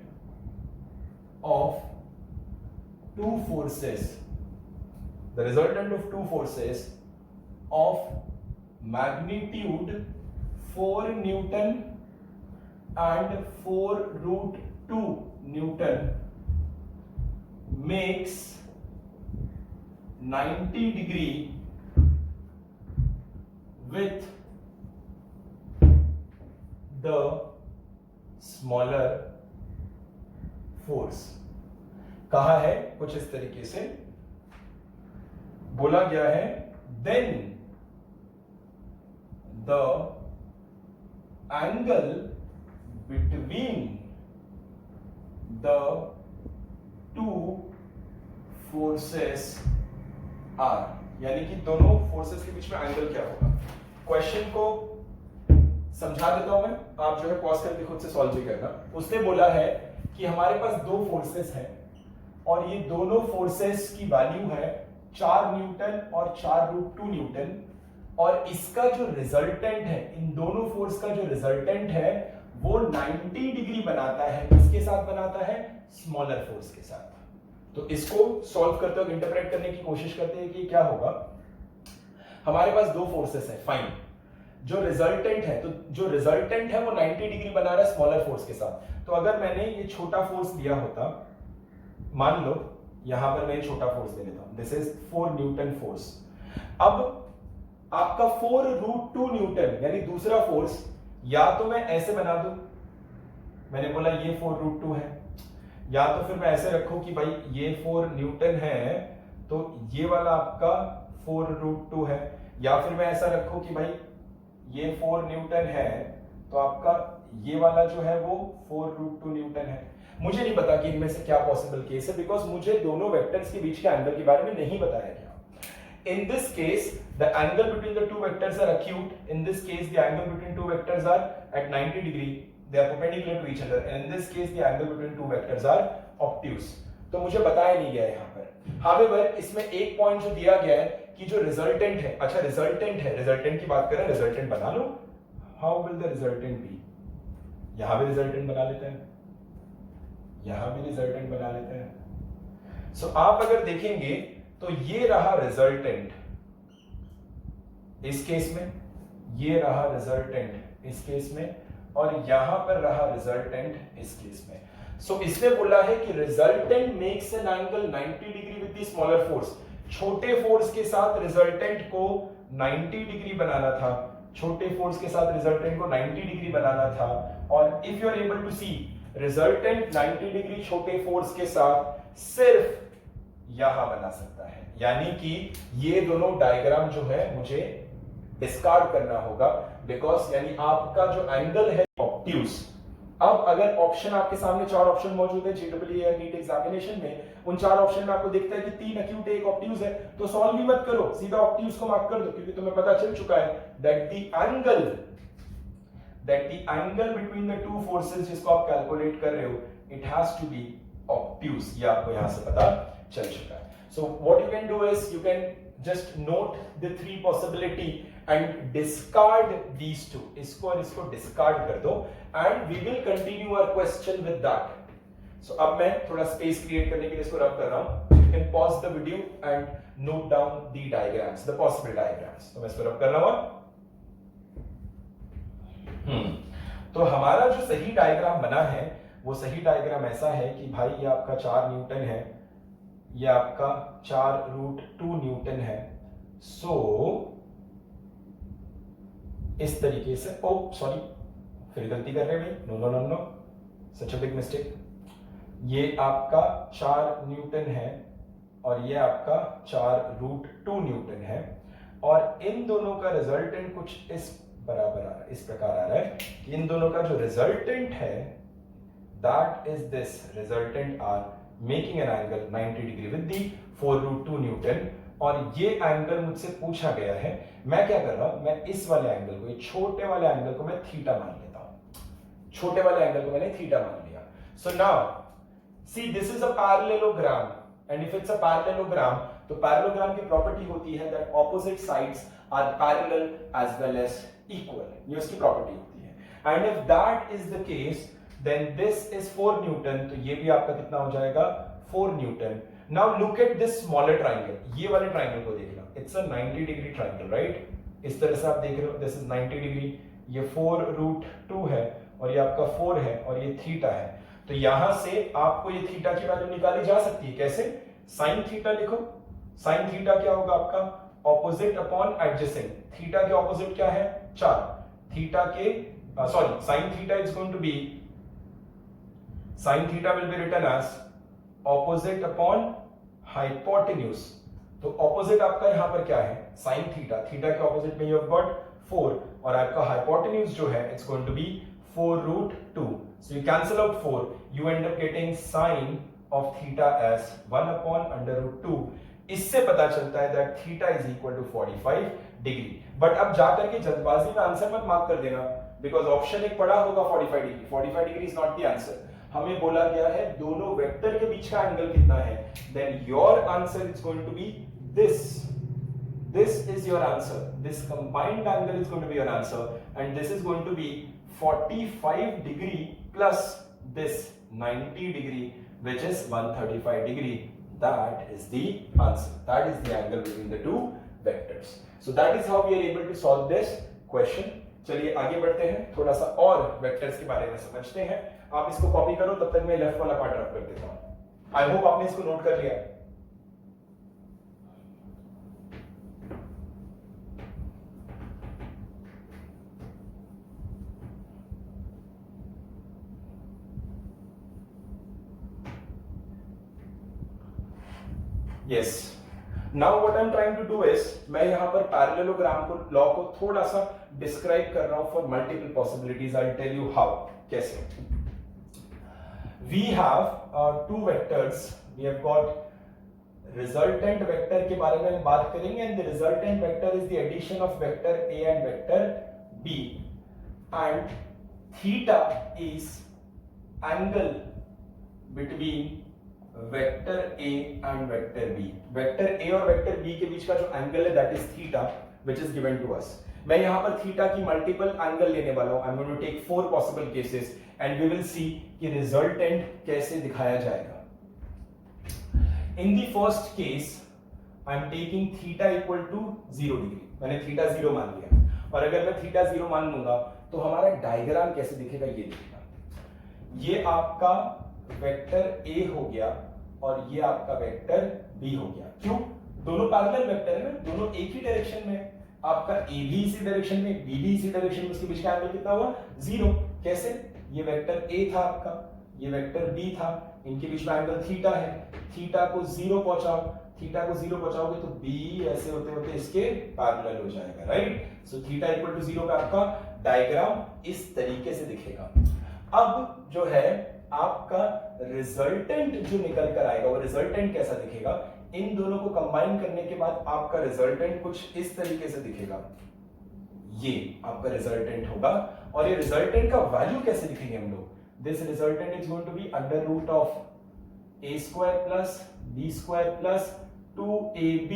of two forces, the resultant of two forces of magnitude 4 Newton and 4√2 Newton makes 90 degree with the smaller force. कहा है कुछ इस तरीके से, बोला गया है then the angle between the two forces are, यानी कि दोनों फोर्सेस के बीच में एंगल क्या होगा। क्वेश्चन को समझा देता हूं मैं, आप जो है पॉज करके खुद से सॉल्व भी करना। उसने बोला है कि हमारे पास दो फोर्सेस हैं और ये दोनों फोर्सेस की वैल्यू है 4 न्यूटन और 4√2 न्यूटन, और इसका जो रिजल्टेंट है, इन दोनों फोर्स का जो रिजल्टेंट है वो 90 डिग्री बनाता है। किसके साथ बनाता है? स्मॉलर फोर्स के साथ। तो इसको सॉल्व करते हुए इंटरप्रेट करने की कोशिश करते हैं कि क्या होगा। हमारे पास दो फोर्सेस है, फाइन। जो रिजल्टेंट है, तो जो रिजल्टेंट है वो 90 डिग्री बना रहा है स्मॉलर फोर्स के साथ। तो अगर मैंने ये छोटा फोर्स लिया होता, मान लो यहां पर मैं छोटा फोर्स दे देता हूं, दिस इज 4 न्यूटन फोर्स। अब आपका 4√2 न्यूटन यानी दूसरा फोर्स, या तो मैं ऐसे बना दूं, मैंने बोला ये 4√2 है, या तो फिर मैं ऐसे रखूं कि भाई ये 4 न्यूटन है तो ये वाला आपका 4√2 है, या फिर मैं ऐसा रखूं कि भाई ये 4 न्यूटन है तो आपका ये वाला जो है वो 4√2 न्यूटन है। मुझे नहीं पता कि इनमें से क्या पॉसिबल केस है, बिकॉज मुझे दोनों वेक्टर्स के बीच के एंगल के बारे में नहीं बताया गया। In this case, the angle between the two vectors are acute. In this case, the angle between two vectors are at 90 degree. They are perpendicular to each other. And in this case, the angle between two vectors are obtuse. तो मुझे बताया नहीं गया यहाँ पर। However, इसमें एक point जो दिया गया है कि जो रिजल्टेंट है, अच्छा रिजल्टेंट है, रिजल्टेंट की बात करें, रिजल्टेंट बना लो। How will the resultant be? यहाँ भी रिजल्टेंट बना लेते हैं, यहाँ भी रिजल्टेंट बना लेते हैं। So आप अगर देखेंगे तो ये रहा रिजल्टेंट इस केस में, ये रहा रिजल्टेंट इस केस में, और यहां पर रहा रिजल्टेंट इस केस में। सो इसने बोला है कि resultant makes an angle 90 degree with the smaller force. छोटे फोर्स के साथ रिजल्टेंट को 90 डिग्री बनाना था, छोटे फोर्स के साथ रिजल्टेंट को 90 डिग्री बनाना था। और if you are able to see, resultant 90 degree छोटे फोर्स के साथ सिर्फ यहां बना सकता है, यानी कि ये दोनों डायग्राम जो है मुझे डिस्कार्ड करना होगा, बिकॉज यानी आपका जो एंगल है ऑब्ट्यूज। अब अगर ऑप्शन आपके सामने 4 ऑप्शन मौजूद है जेईई या नीट एग्जामिनेशन में, उन 4 ऑप्शन में आपको दिखता है कि 3 एक्यूट है, 1 ऑब्ट्यूज है, तो सॉल्व भी मत करो, सीधा ऑब्ट्यूज को मार्क कर दो, क्योंकि तुम्हें पता चल चुका है that the angle between the two forces जिसको आप कैलकुलेट कर रहे हो, it has to be obtuse. ये आपको यहां से पता चल चुका है। So what you can do is you can just note the 3 possibility and discard these 2. इसको और इसको discard कर दो and we will continue our question with that. So अब मैं थोड़ा space create करने के लिए इसको रब कर रहा हूँ। You can pause the video and note down the diagrams, the possible diagrams. तो मैं इसको रब कर रहा हूँ। तो हमारा जो सही डायग्राम बना है वो सही डायग्राम ऐसा है कि भाई ये आपका 4 न्यूटन है, ये आपका 4√2 न्यूटन है। सो इस तरीके से, ओ सॉरी फिर गलती कर रहे हैं भाई, no no no no, such a big mistake. ये आपका 4 न्यूटन है और ये आपका 4√2 न्यूटन है, और इन दोनों का रिजल्टेंट कुछ इस बराबर आ रहा है, इस प्रकार आ रहा है कि इन दोनों का जो रिजल्टेंट है that is this, resultant R making an angle 90 degree with the 4√2 Newton. और ये एंगल मुझसे पूछा गया है, मैं क्या कर रहा हूं, मैं इस वाले एंगल को, ये छोटे वाले एंगल को मैं थीटा मान लेता हूं, छोटे वाले एंगल को मैंने थीटा मान लिया। So now see this is a parallelogram, and if it's a parallelogram तो पैरेललोग्राम की प्रॉपर्टी होती है that opposite sides are parallel as well as equal, ये उसकी प्रॉपर्टी होती है। And if that is the case then this is 4 newton, तो ये भी आपका कितना हो जाएगा 4 newton. Now look at this smaller triangle, ये वाले ट्राइंगल को देखना, it's a 90 degree triangle, right. इस तरह से आप देख रहे हो, this is 90 डिग्री, ये 4√2 है और ये आपका 4 है और ये थीटा है। तो यहां से आपको ये थीटा की वैल्यू निकाली जा सकती है, कैसे, साइन थीटा लिखो। साइन थीटा क्या होगा आपका, ऑपोजिट अपॉन एडजेसेंट। थीटा के ऑपोजिट क्या है, 4, थीटा के sorry sine theta is going to be, sin theta will be written as opposite upon hypotenuse। तो opposite आपका यहां पर क्या है, sin theta, theta के opposite में you have got 4, और आपका hypotenuse जो है it's going to be 4√2। so you cancel out 4, you end up getting sin of theta as 1 upon under root 2. इससे पता चलता है that theta is equal to 45 degree. But अब जाकर के जल्दबाजी में आंसर मत मार्क कर देना, बिकॉज ऑप्शन एक पड़ा होगा 45 degree. 45 degree is not the answer. हमें बोला गया है दोनों वेक्टर के बीच का एंगल कितना है. Then your answer is going to be this. This is your answer. This combined angle is going to be your answer, and this is going to be 45 degree plus this 90 degree, which is 135 degree. That is the answer. That is the angle between the two vectors. So that is how we are able to solve this question. चलिए आगे बढ़ते हैं, थोड़ा सा और vectors के बारे में समझते हैं. आप इसको कॉपी करो, तब तक मैं लेफ्ट वाला पार्ट रफ कर देता हूं. आई होप आपने इसको नोट कर लिया. Yes. Now what I'm trying to do is, मैं यहाँ पर पैरेललोग्राम को लॉ को थोड़ा सा डिस्क्राइब कर रहा हूं for multiple possibilities. I'll tell you how. कैसे? We have two vectors. We have got resultant vector के बारे में हम बात करेंगे, and the resultant vector is the addition of vector A and vector B, and theta is angle between vector A and vector B. Vector A और vector B के बीच का जो एंगल है that is theta, which is given to us. मैं यहां पर theta की मल्टीपल एंगल लेने वाला हूं. I am going to take 4 possible cases and we will see कि रिजल्टेंट कैसे दिखाया जाएगा. In the first case I am taking theta equal to 0 degree. मैंने थीटा 0 मान लिया, और अगर मैं थीटा 0 मान लूंगा तो हमारा डायग्राम कैसे दिखेगा ये दिखेगा. ये आपका वेक्टर ए हो गया और ये आपका वेक्टर बी हो गया. क्यों? दोनों पैरेलल वेक्टर है ना, दोनों एक ही डायरेक्शन में. आपका ए भी इसी डायरेक्शन में, बी भी इसी डायरेक्शन में, उसके बीच का एंगल कितना हुआ? 0. कैसे? ये वेक्टर ए था आपका, ये वेक्टर बी था, इनके बीच में एंगल थीटा है. थीटा को 0 पहुंचाओ, थीटा को 0 पहुंचाओगे तो बी ऐसे होते होते इसके पैरेलल हो जाएगा, right? So theta equal to 0 का आपका डायग्राम इस तरीके से दिखेगा. अब जो है आपका रिजल्टेंट जो निकल कर आएगा, वो रिजल्टेंट कैसा दिखेगा? इन दोनों को कंबाइन करने के बाद आपका रिजल्टेंट कुछ इस तरीके से दिखेगा. ये आपका रिजल्टेंट होगा, और ये रिजल्टेंट का वैल्यू कैसे दिखेंगे हम लोग? This resultant is going to be under root of A square plus B square plus 2ab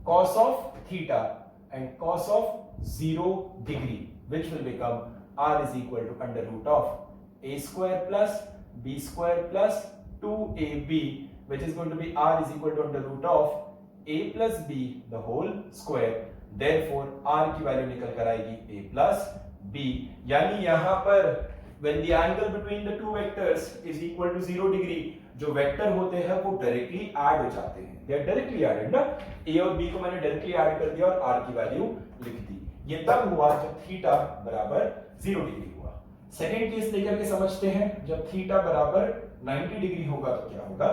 cos of theta and cos of 0 degree, which will become r is equal to under root of a square plus b square plus 2ab, which is going to be r is equal to under root of a plus b the whole square. Therefore r की value निकल कर आएगी a plus b. यानी यहां पर when the angle between the two vectors is equal to 0 degree, जो vector होते हैं वो डायरेक्टली ऐड हो जाते हैं. they are directly added ना. a और b को मैंने डायरेक्टली ऐड कर दिया और r की वैल्यू लिख दी. ये तब हुआ जब थीटा बराबर 0 डिग्री हुआ. सेकेंड केस लेकर के समझते हैं. जब थीटा बराबर 90 डिग्री होगा तो क्या होगा?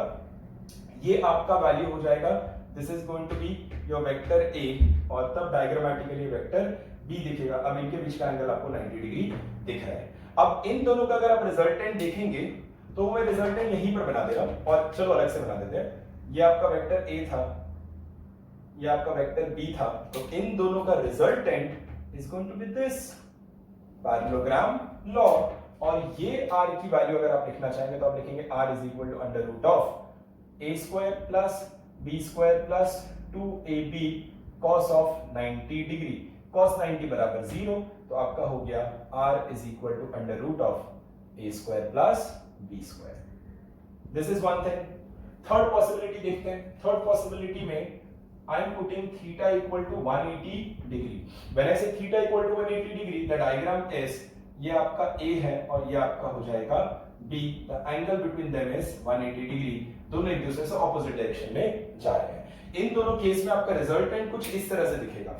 ये आपका वैल्यू हो जाएगा, this is going to be your vector A, और तब डायग्रामेटिकली वेक्टर बी दिखेगा. अब इनके बीच का एंगल आपको 90 डिग्री दिख रहा है. अब इन दोनों का अगर आप रिजल्टेंट देखेंगे तो मैं रिजल्टेंट यहीं पर बना दे रहा हूं, और चलो अलग से बना देते हैं. ये आपका वेक्टर ए था, ये आपका वेक्टर बी था, तो इन दोनों का resultant is going to be this parallelogram law. और ये r की वैल्यू अगर आप लिखना चाहेंगे तो आप लिखेंगे r is equal to under root of a square plus b square plus 2ab cos of 90 degree. cos 90 बराबर 0, तो आपका हो गया r is equal to under root of a square plus b square. This is one thing. Third possibility देखते हैं. Third possibility में I am putting theta equal to 180 degree. When I say theta equal to 180 degree, the diagram is ये आपका A है और ये आपका हो जाएगा B. The angle between them is 180 degree. दोनों एक दूसरे से ऑपोजिट डायरेक्शन में जा रहे हैं. इन दोनों केस में आपका रिजल्टेंट कुछ इस तरह से दिखेगा.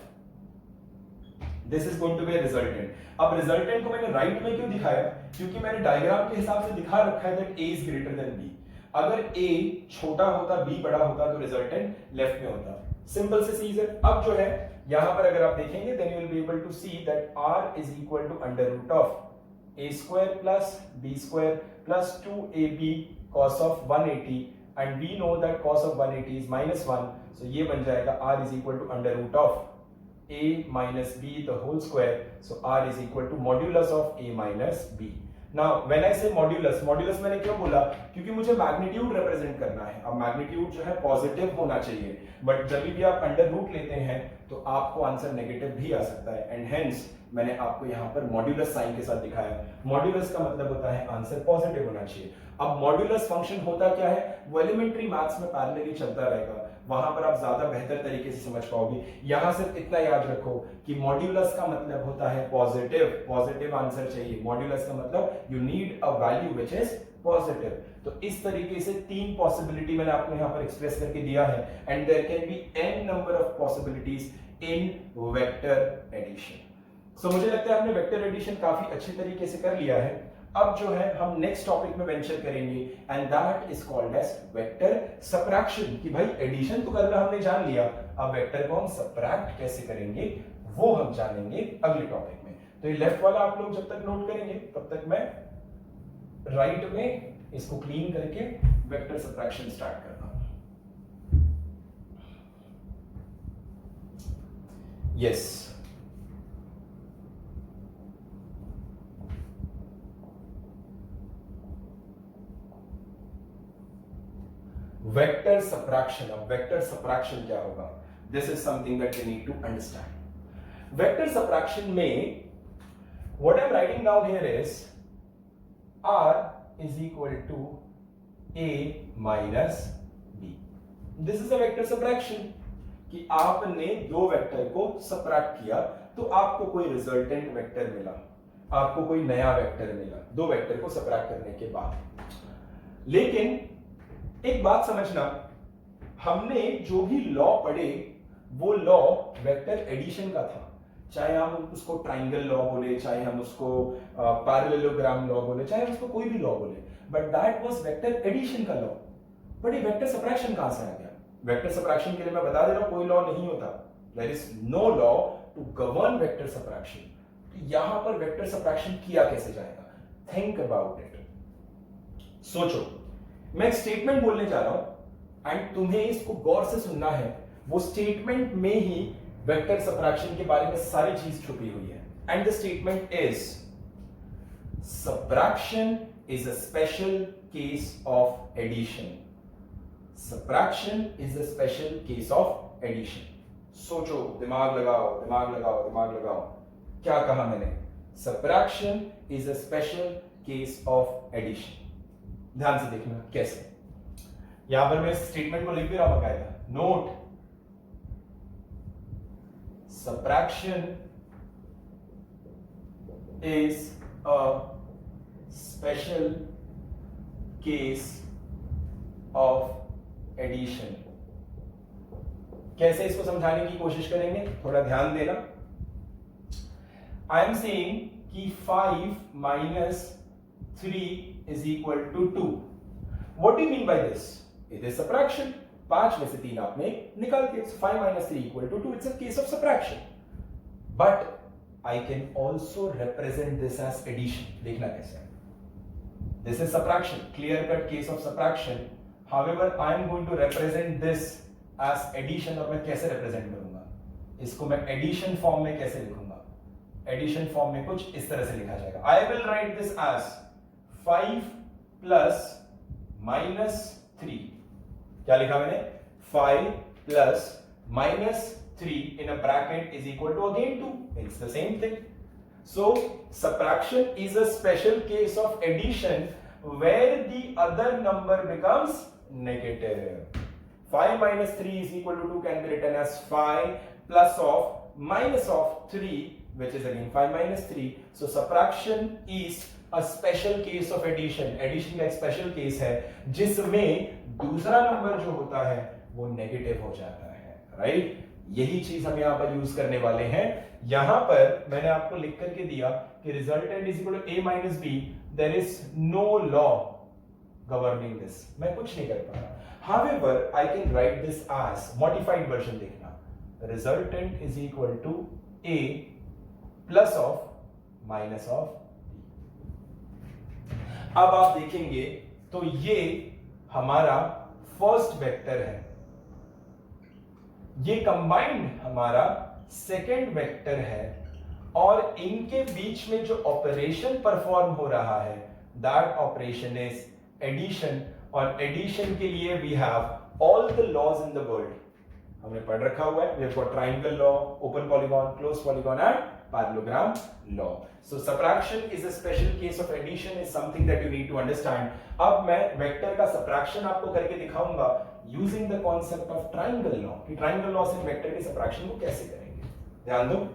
This is going to be a resultant. अब रिजल्टेंट को मैंने राइट में क्यों दिखाया? क्योंकि मैंने डायग्राम के हिसाब से दिखा रखा है that A is greater than B. अगर A छोटा होता, B बड़ा होता, तो रिजल्टेंट लेफ्ट में होता. सिंपल से चीज है. अब जो है यहां पर अगर आप देखेंगे then you will be able to see that r is equal to under root of a square plus b square plus 2ab cos of 180 and we know that cos of 180 is -1, so ये बन जाएगा r is equal to under root of a minus b the whole square, so r is equal to modulus of a minus b. Now when I say modulus मैंने क्यों बोला, क्योंकि मुझे magnitude represent करना है। अब मैग्नीट्यूड जो है पॉजिटिव होना चाहिए, बट जब भी आप अंडर रूट लेते हैं तो आपको आंसर नेगेटिव भी आ सकता है, एंड हेंस मैंने आपको यहाँ पर मॉड्यूलस साइन के साथ दिखाया। मॉड्यूलस का मतलब होता है आंसर पॉजिटिव होना चाहिए। अब मॉड्यूलस फंक्शन होता क्या है, वो एलिमेंट्री मैथ्स में पैरेलली चलता रहेगा, वहां पर आप ज्यादा बेहतर तरीके से समझ पाओगे। यहां सिर्फ इतना याद रखो कि मॉड्यूलस का मतलब होता है पॉजिटिव आंसर चाहिए। मॉड्यूलस का मतलब you need a value which is positive. तो इस तरीके से 3 पॉसिबिलिटी मैंने आपको यहां पर एक्सप्रेस करके दिया है, and there can be n number of possibilities in vector addition. So मुझे लगता है आपने वेक्टर एडिशन काफी अच्छे तरीके से कर लिया है। अब जो है हम नेक्स्ट टॉपिक में वेंचर करेंगे, and that is called as vector subtraction. कि भाई एडिशन तो करना हमने जान लिया, अब वेक्टर को हम सबट्रैक्ट कैसे करेंगे वो हम जानेंगे अगले टॉपिक में। तो ये लेफ्ट वाला आप लोग जब तक नोट करेंगे तब तक मैं राइट में इसको क्लीन करके वेक्टर सबट्रैक्शन स्टार्ट करता हूं। Yes, vector subtraction. अब वेक्टर सबट्रैक्शन क्या होगा, this is something that you need to understand. Vector subtraction में what I am writing down here is r is equal to a minus b. This is a vector subtraction कि आपने दो vector को subtract किया तो आपको कोई resultant vector मिला, आपको कोई नया वेक्टर मिला दो वेक्टर को सबट्रैक्ट करने के बाद। लेकिन एक बात समझना, हमने जो भी लॉ पढ़े वो लॉ वेक्टर एडिशन का था, चाहे हम उसको ट्राइंगल लॉ बोले, चाहे हम उसको पैरेललोग्राम लॉ बोले, चाहे उसको कोई भी लॉ बोले, but that was vector addition का लॉ। बट ये वेक्टर सबट्रैक्शन कहां से आ गया? वेक्टर सबट्रैक्शन के लिए मैं बता दे रहा हूं कोई लॉ नहीं होता, there is no law to govern vector subtraction. तो यहां पर वेक्टर सबट्रैक्शन किया कैसे जाएगा, थिंक अबाउट इट, सोचो। मैं एक स्टेटमेंट बोलने जा रहा हूं एंड तुम्हें इसको गौर से सुनना है। वो स्टेटमेंट में ही वेक्टर सबट्रैक्शन के बारे में सारी चीज छुपी हुई है, and the statement is subtraction is a special case of addition. Subtraction is a special case of addition. सोचो, दिमाग लगाओ, दिमाग लगाओ, दिमाग लगाओ। क्या कहा मैंने? Subtraction is a special case of addition. ध्यान से देखना कैसे। यहां पर मैं स्टेटमेंट को लिख भी रहा हूं बकायदा, note subtraction is a special case of addition। कैसे इसको समझाने की कोशिश करेंगे, थोड़ा ध्यान देना। आई एम सेइंग कि 5 minus 3 is equal to 2। What do you mean by this? It is subtraction। 5 में से 3 आपने निकाल दिए, 5 minus 3 equal to 2। It's a case of subtraction, but I can also represent this as addition। देखना कैसे? This is subtraction, clear cut case of subtraction। However, I am going to represent this as addition। और मैं कैसे represent करूंगा इसको? मैं addition form में कैसे लिखूंगा? addition form में कुछ इस तरह से लिखा जाएगा। I will write this as 5 plus minus 3। क्या लिखा मैंने? 5 plus minus 3 in a bracket is equal to again 2। It's the same thing। So subtraction is a special case of addition where the other number becomes negative। 5 minus 3 is equal to 2 can be written as 5 plus of minus of 3, which is again 5 minus 3। So subtraction is a special case of addition। addition का एक special case है जिसमें दूसरा number जो होता है वो negative हो जाता है, राइट? यही चीज हम यहां पर यूज करने वाले हैं। यहां पर मैंने आपको लिख करके दिया कि resultant is equal to a minus b। There is no law governing this, मैं कुछ नहीं कर पा रहा। However, I can write this as modified version देखना, resultant is equal to a plus of minus of b। अब आप देखेंगे तो ये हमारा फर्स्ट वेक्टर है, ये कंबाइंड हमारा सेकेंड वेक्टर है, और इनके बीच में जो ऑपरेशन परफॉर्म हो रहा है दैट ऑपरेशन इज एडिशन, और एडिशन के लिए we have all the laws in the world, हमने पढ़ रखा हुआ है, we have got triangle law, open polygon, close polygon and parallelogram law. So subtraction is a special case of addition, is something that you need to understand. अब मैं vector का subtraction आपको करके दिखाऊंगा using the concept of triangle law, कि triangle law से vector के subtraction को कैसे करेंगे. ध्यान दो.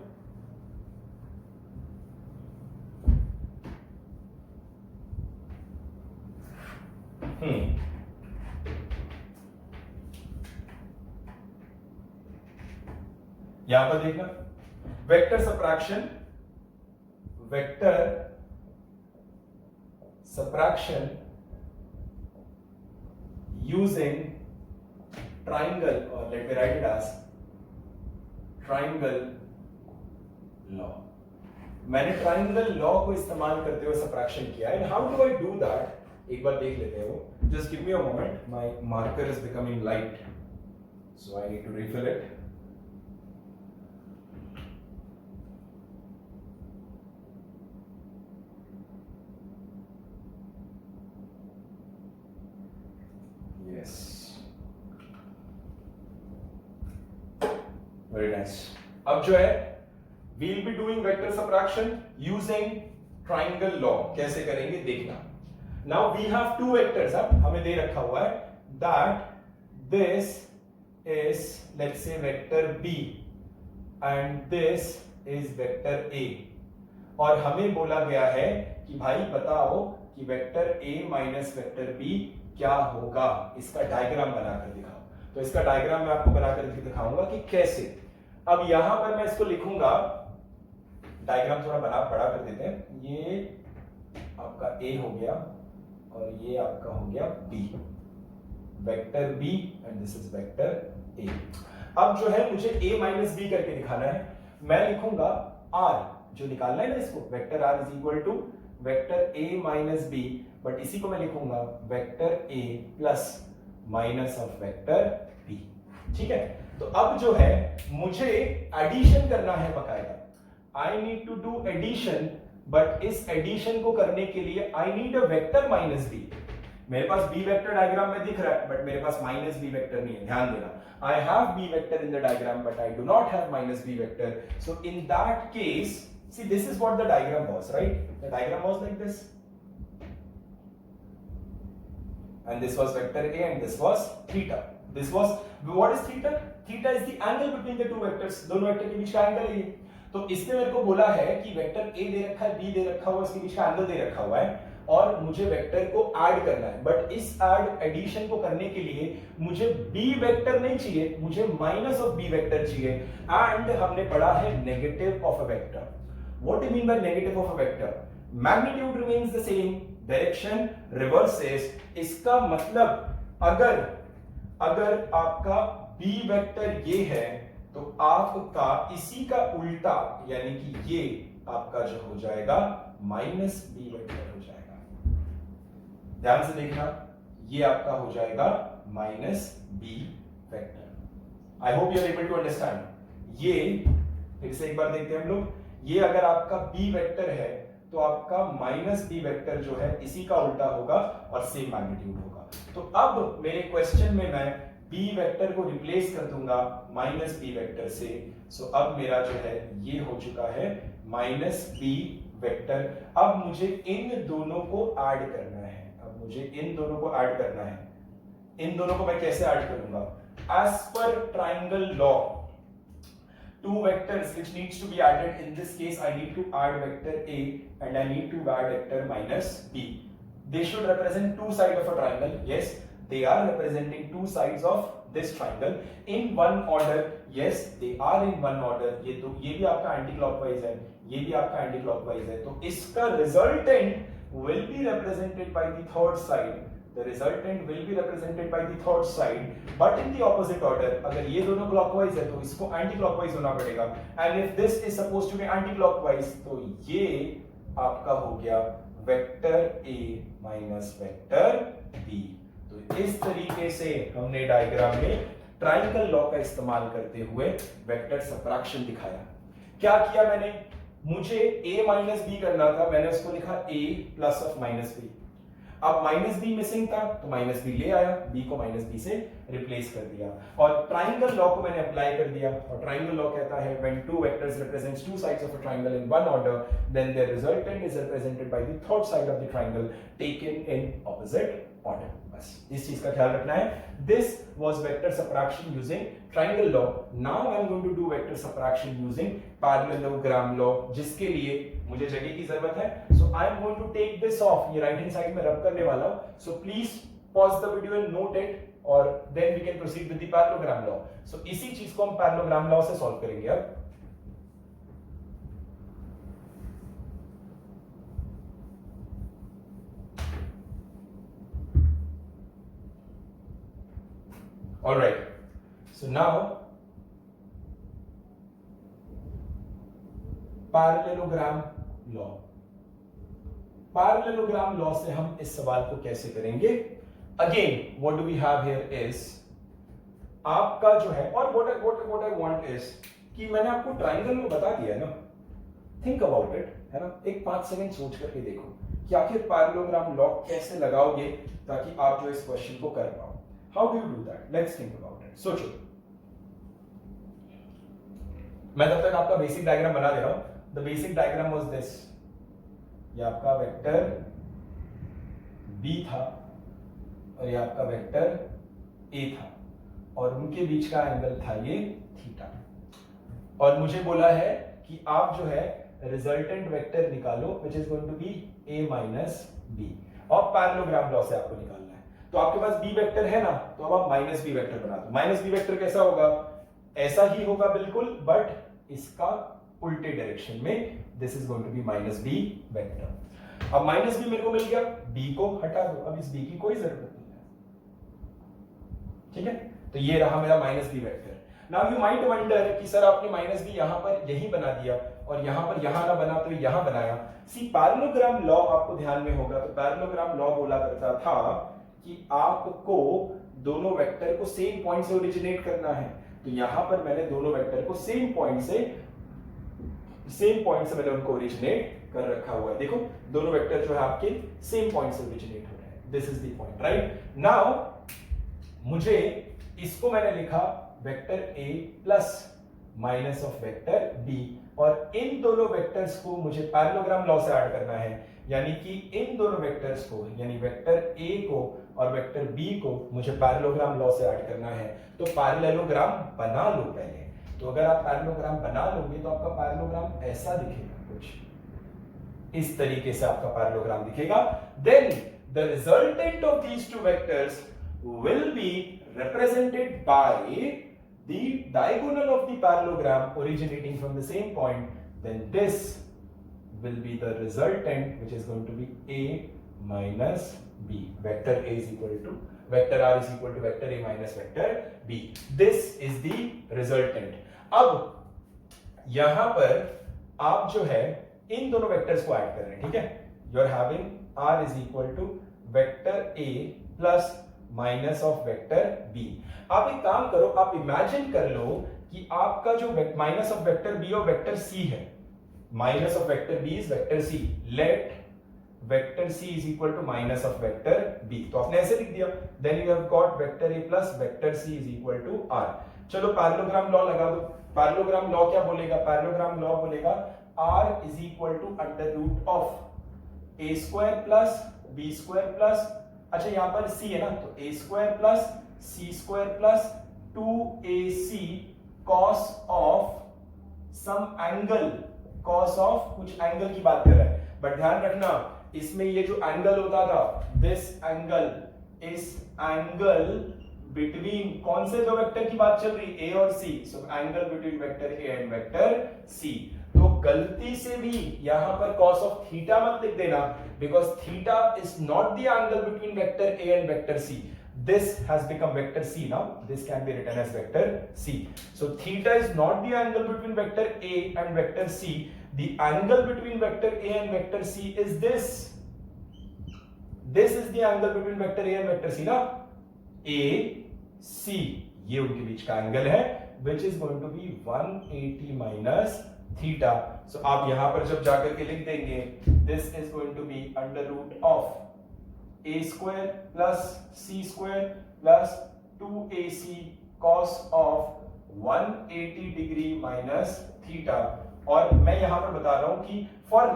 यहां पर देखना, vector subtraction using triangle, or let me write it as triangle law. मैंने ट्राइंगल लॉ को इस्तेमाल करते हुए सबट्रैक्शन किया है. How do I do that, एक बार देख लेते हो. Just give me a moment, my marker is becoming light, so I need to refill it. Yes. Very nice. अब जो है we'll be doing vector subtraction using triangle law. कैसे करेंगे देखना. Now we have two vectors. अब हमें दे रखा हुआ है that this is, let's say, vector B and this is vector A. और हमें बोला गया है कि भाई बताओ कि vector A minus vector B क्या होगा, इसका डायग्राम बनाकर दिखाओ. तो इसका डायग्राम मैं आपको बनाकर दिखाऊंगा कि कैसे. अब यहां पर मैं इसको लिखूंगा, डायग्राम थोड़ा बड़ा कर देते हैं. ये आपका A हो गया और ये आपका हो गया B, vector B and this is vector A. अब जो है मुझे A माइनस B करके दिखाना है. मैं लिखूंगा R, जो निकालना है ना इसको, vector R is equal to vector A minus B, but इसी को मैं लिखूंगा vector A plus minus of vector B. ठीक है. तो अब जो है मुझे एडिशन करना है बकायदा. I need to do addition, but इस एडिशन को करने के लिए I need a vector minus B. मेरे पास B वेक्टर डायग्राम में दिख रहा है, बट मेरे पास माइनस B वेक्टर नहीं है. ध्यान देना, I have B vector in the diagram but I do not have minus B vector. So in that case, see, this is what the diagram was, right? The diagram was like this, and this was vector A and this was theta. This was, what is theta? Theta is the angle between the two vectors. दोनों vector के बीच का angle है ये. तो इसने मेरे को बोला है कि वेक्टर A दे रखा है, B दे रखा हुआ है, इसके बीच का एंगल दे रखा हुआ है, और मुझे वेक्टर को ऐड करना है. बट इस एडिशन को करने के लिए मुझे B वेक्टर नहीं चाहिए, मुझे माइनस ऑफ B वेक्टर चाहिए. एंड हमने पढ़ा है negative of a vector. What do you mean by negative of a vector? Magnitude remains the same, direction reverses. इसका मतलब अगर आपका B वेक्टर ये है, तो आपका इसी का उल्टा, यानी कि ये आपका जो हो जाएगा माइनस B वेक्टर हो जाएगा. ध्यान से देखना, ये आपका हो जाएगा minus B vector. I hope you are able to understand. ये फिर से एक बार देखते हैं हम लोग. ये अगर आपका B वेक्टर है तो आपका माइनस B वेक्टर जो है इसी का उल्टा होगा और सेम मैग्नीट्यूड होगा. तो अब मेरे क्वेश्चन में मैं B वेक्टर को रिप्लेस कर दूंगा माइनस B वेक्टर से. सो अब मेरा जो है ये हो चुका है माइनस B वेक्टर. अब मुझे इन दोनों को ऐड करना है. इन दोनों को मैं कैसे ऐड करूंगा? एज पर triangle law, two vectors which needs to be added. In this case, I need to add vector A and I need to add vector minus B. They should represent two sides of a triangle. Yes, they are representing two sides of this triangle in one order. Yes, they are in one order. ये भी आपका anti clockwise है, ये भी आपका anti clockwise है. तो इसका resultant will be represented by the third side. The resultant will be represented by the third side, but in the opposite order. अगर ये दोनों clockwise है तो इसको anti-clockwise होना पड़ेगा. And if this is supposed to be anti-clockwise, तो ये आपका हो गया vector A minus vector B. तो इस तरीके से हमने डायग्राम में ट्राइंगल लॉ का इस्तेमाल करते हुए वेक्टर सबट्रैक्शन दिखाया। क्या किया मैंने, मुझे a माइनस बी करना था, मैंने उसको लिखा a plus of minus B. अब माइनस बी मिसिंग था तो माइनस बी ले आया, बी को माइनस बी से रिप्लेस कर दिया और ट्राइंगल लॉ को मैंने अप्लाई कर दिया। और ट्राइंगल लॉ कहता है when two vectors represents two sides of a triangle in one order then their resultant is represented by the third side of the triangle taken in opposite order. बस इस चीज का ख्याल रखना है। This was vector subtraction using triangle law. Now I am going to do vector subtraction using parallelogram law, जिसके लिए मुझे जगह की जरूरत है। So I am going to take this off, ये राइट हैंड साइड में रब करने वाला हूं। So please pause the video and note it और then we can proceed with the parallelogram law. So इसी चीज को हम पैरेललोग्राम लॉ से सॉल्व करेंगे अब। All right, so now parallelogram law. Parallelogram law से हम इस सवाल को कैसे करेंगे? Again what do we have here is आपका जो है, और व्हाट आई वांट इज कि मैंने आपको ट्राइंगल में बता दिया है ना, थिंक अबाउट इट, है ना, एक 5 सेकंड सोच करके देखो कि आखिर पैरेललोग्राम लॉ कैसे लगाओगे ताकि आप जो इस क्वेश्चन को कर पाओ। How do you do that? Let's think about it. सोचो, मैं तब तक आपका बेसिक डायग्राम बना दे रहा हूं। The basic diagram was this, ये आपका वेक्टर b था और ये आपका वेक्टर a था और उनके बीच का एंगल था ये थीटा। और मुझे बोला है कि आप जो है रिजल्टेंट वेक्टर निकालो which is going to be a minus b, और पैरेललोग्राम लॉ से आपको निकालना है। तो आपके पास b वेक्टर है ना, तो अब आप माइनस b वेक्टर बना दो। माइनस b वेक्टर कैसा होगा? ऐसा ही होगा बिल्कुल, बट इसका उल्टे डायरेक्शन में। This is going to be minus b vector. अब माइनस b मेरे को मिल गया, b को हटा दो, अब इस b की कोई जरूरत नहीं है, ठीक है। तो ये रहा मेरा minus b vector. Now you might wonder कि सर आपने माइनस b यहां पर यही बना दिया और यहां पर यहां ना बना तो यहां बनाया। सी पैरेललोग्राम लॉ आपको ध्यान में होगा, तो पैरेललोग्राम लॉ बोला करता था कि आपको दोनों वेक्टर को सेम पॉइंट से ओरिजिनेट करना है। तो यहां पर मैंने दोनों वेक्टर को सेम पॉइंट से मैंने उनको ओरिजिनेट कर रखा हुआ है। देखो दोनों वेक्टर जो है आपके सेम पॉइंट से ओरिजिनेट हो रहे हैं। This is the point, right. Now मुझे इसको मैंने लिखा vector a plus minus of vector b, और इन दोनों वेक्टर्स को मुझे पैरेललोग्राम लॉ से ऐड करना है। यानी कि इन दोनों वेक्टर्स को, यानी वेक्टर a को और वेक्टर b को मुझे पैरेललोग्राम लॉ से ऐड करना है। तो पैरेललोग्राम बना लो पहले। तो अगर आप पैरेललोग्राम बना लोगे तो आपका पैरेललोग्राम ऐसा दिखेगा, कुछ इस तरीके से आपका पैरेललोग्राम दिखेगा। Then the resultant of these two vectors will be represented by the diagonal of the parallelogram originating from the same point. Then this will be the resultant, which is going to be a minus b. Vector a is equal to vector r is equal to vector a minus vector b. This is the resultant. अब यहां पर आप जो है इन दोनों vectors को add कर रहे हैं, ठीक है। You are having r is equal to vector a plus minus of vector b। आप एक काम करो, आप इमेजिन कर लो कि आपका जो माइनस ऑफ वेक्टर b और वेक्टर c है, minus of vector b is vector c, let vector c is equal to minus of vector b। तो आपने ऐसे लिख दिया, then you have got vector a plus vector c is equal to r। चलो parallelogram law लगा दो। Parallelogram law क्या बोलेगा? पैरेललोग्राम लॉ बोलेगा r is equal to under root of a square plus b square plus, अच्छा यहां पर c है ना, तो a square plus c square plus 2ac cos of some angle, cos of कुछ एंगल की बात कर रहा है। बट ध्यान रखना इसमें ये जो एंगल होता था, दिस एंगल, इस एंगल बिटवीन कौन से दो वेक्टर की बात चल रही? a और c। So angle between vector a and vector c। तो गलती से भी यहां पर cos ऑफ थीटा मत लिख देना, because theta is not the angle between vector a and vector c. This has become vector c now. This can be written as vector c. So theta is not the angle between vector a and vector c. The angle between vector a and vector c is this. This is the angle between vector A and vector C ना, A सी, ये उनके बीच का angle है, which is going to be 180 minus theta. So आप यहां पर जब जाकर के लिख देंगे, this is going to be under root of a square plus c square plus 2ac cos of 180 degree minus theta. और मैं यहां पर बता रहा हूं कि फॉर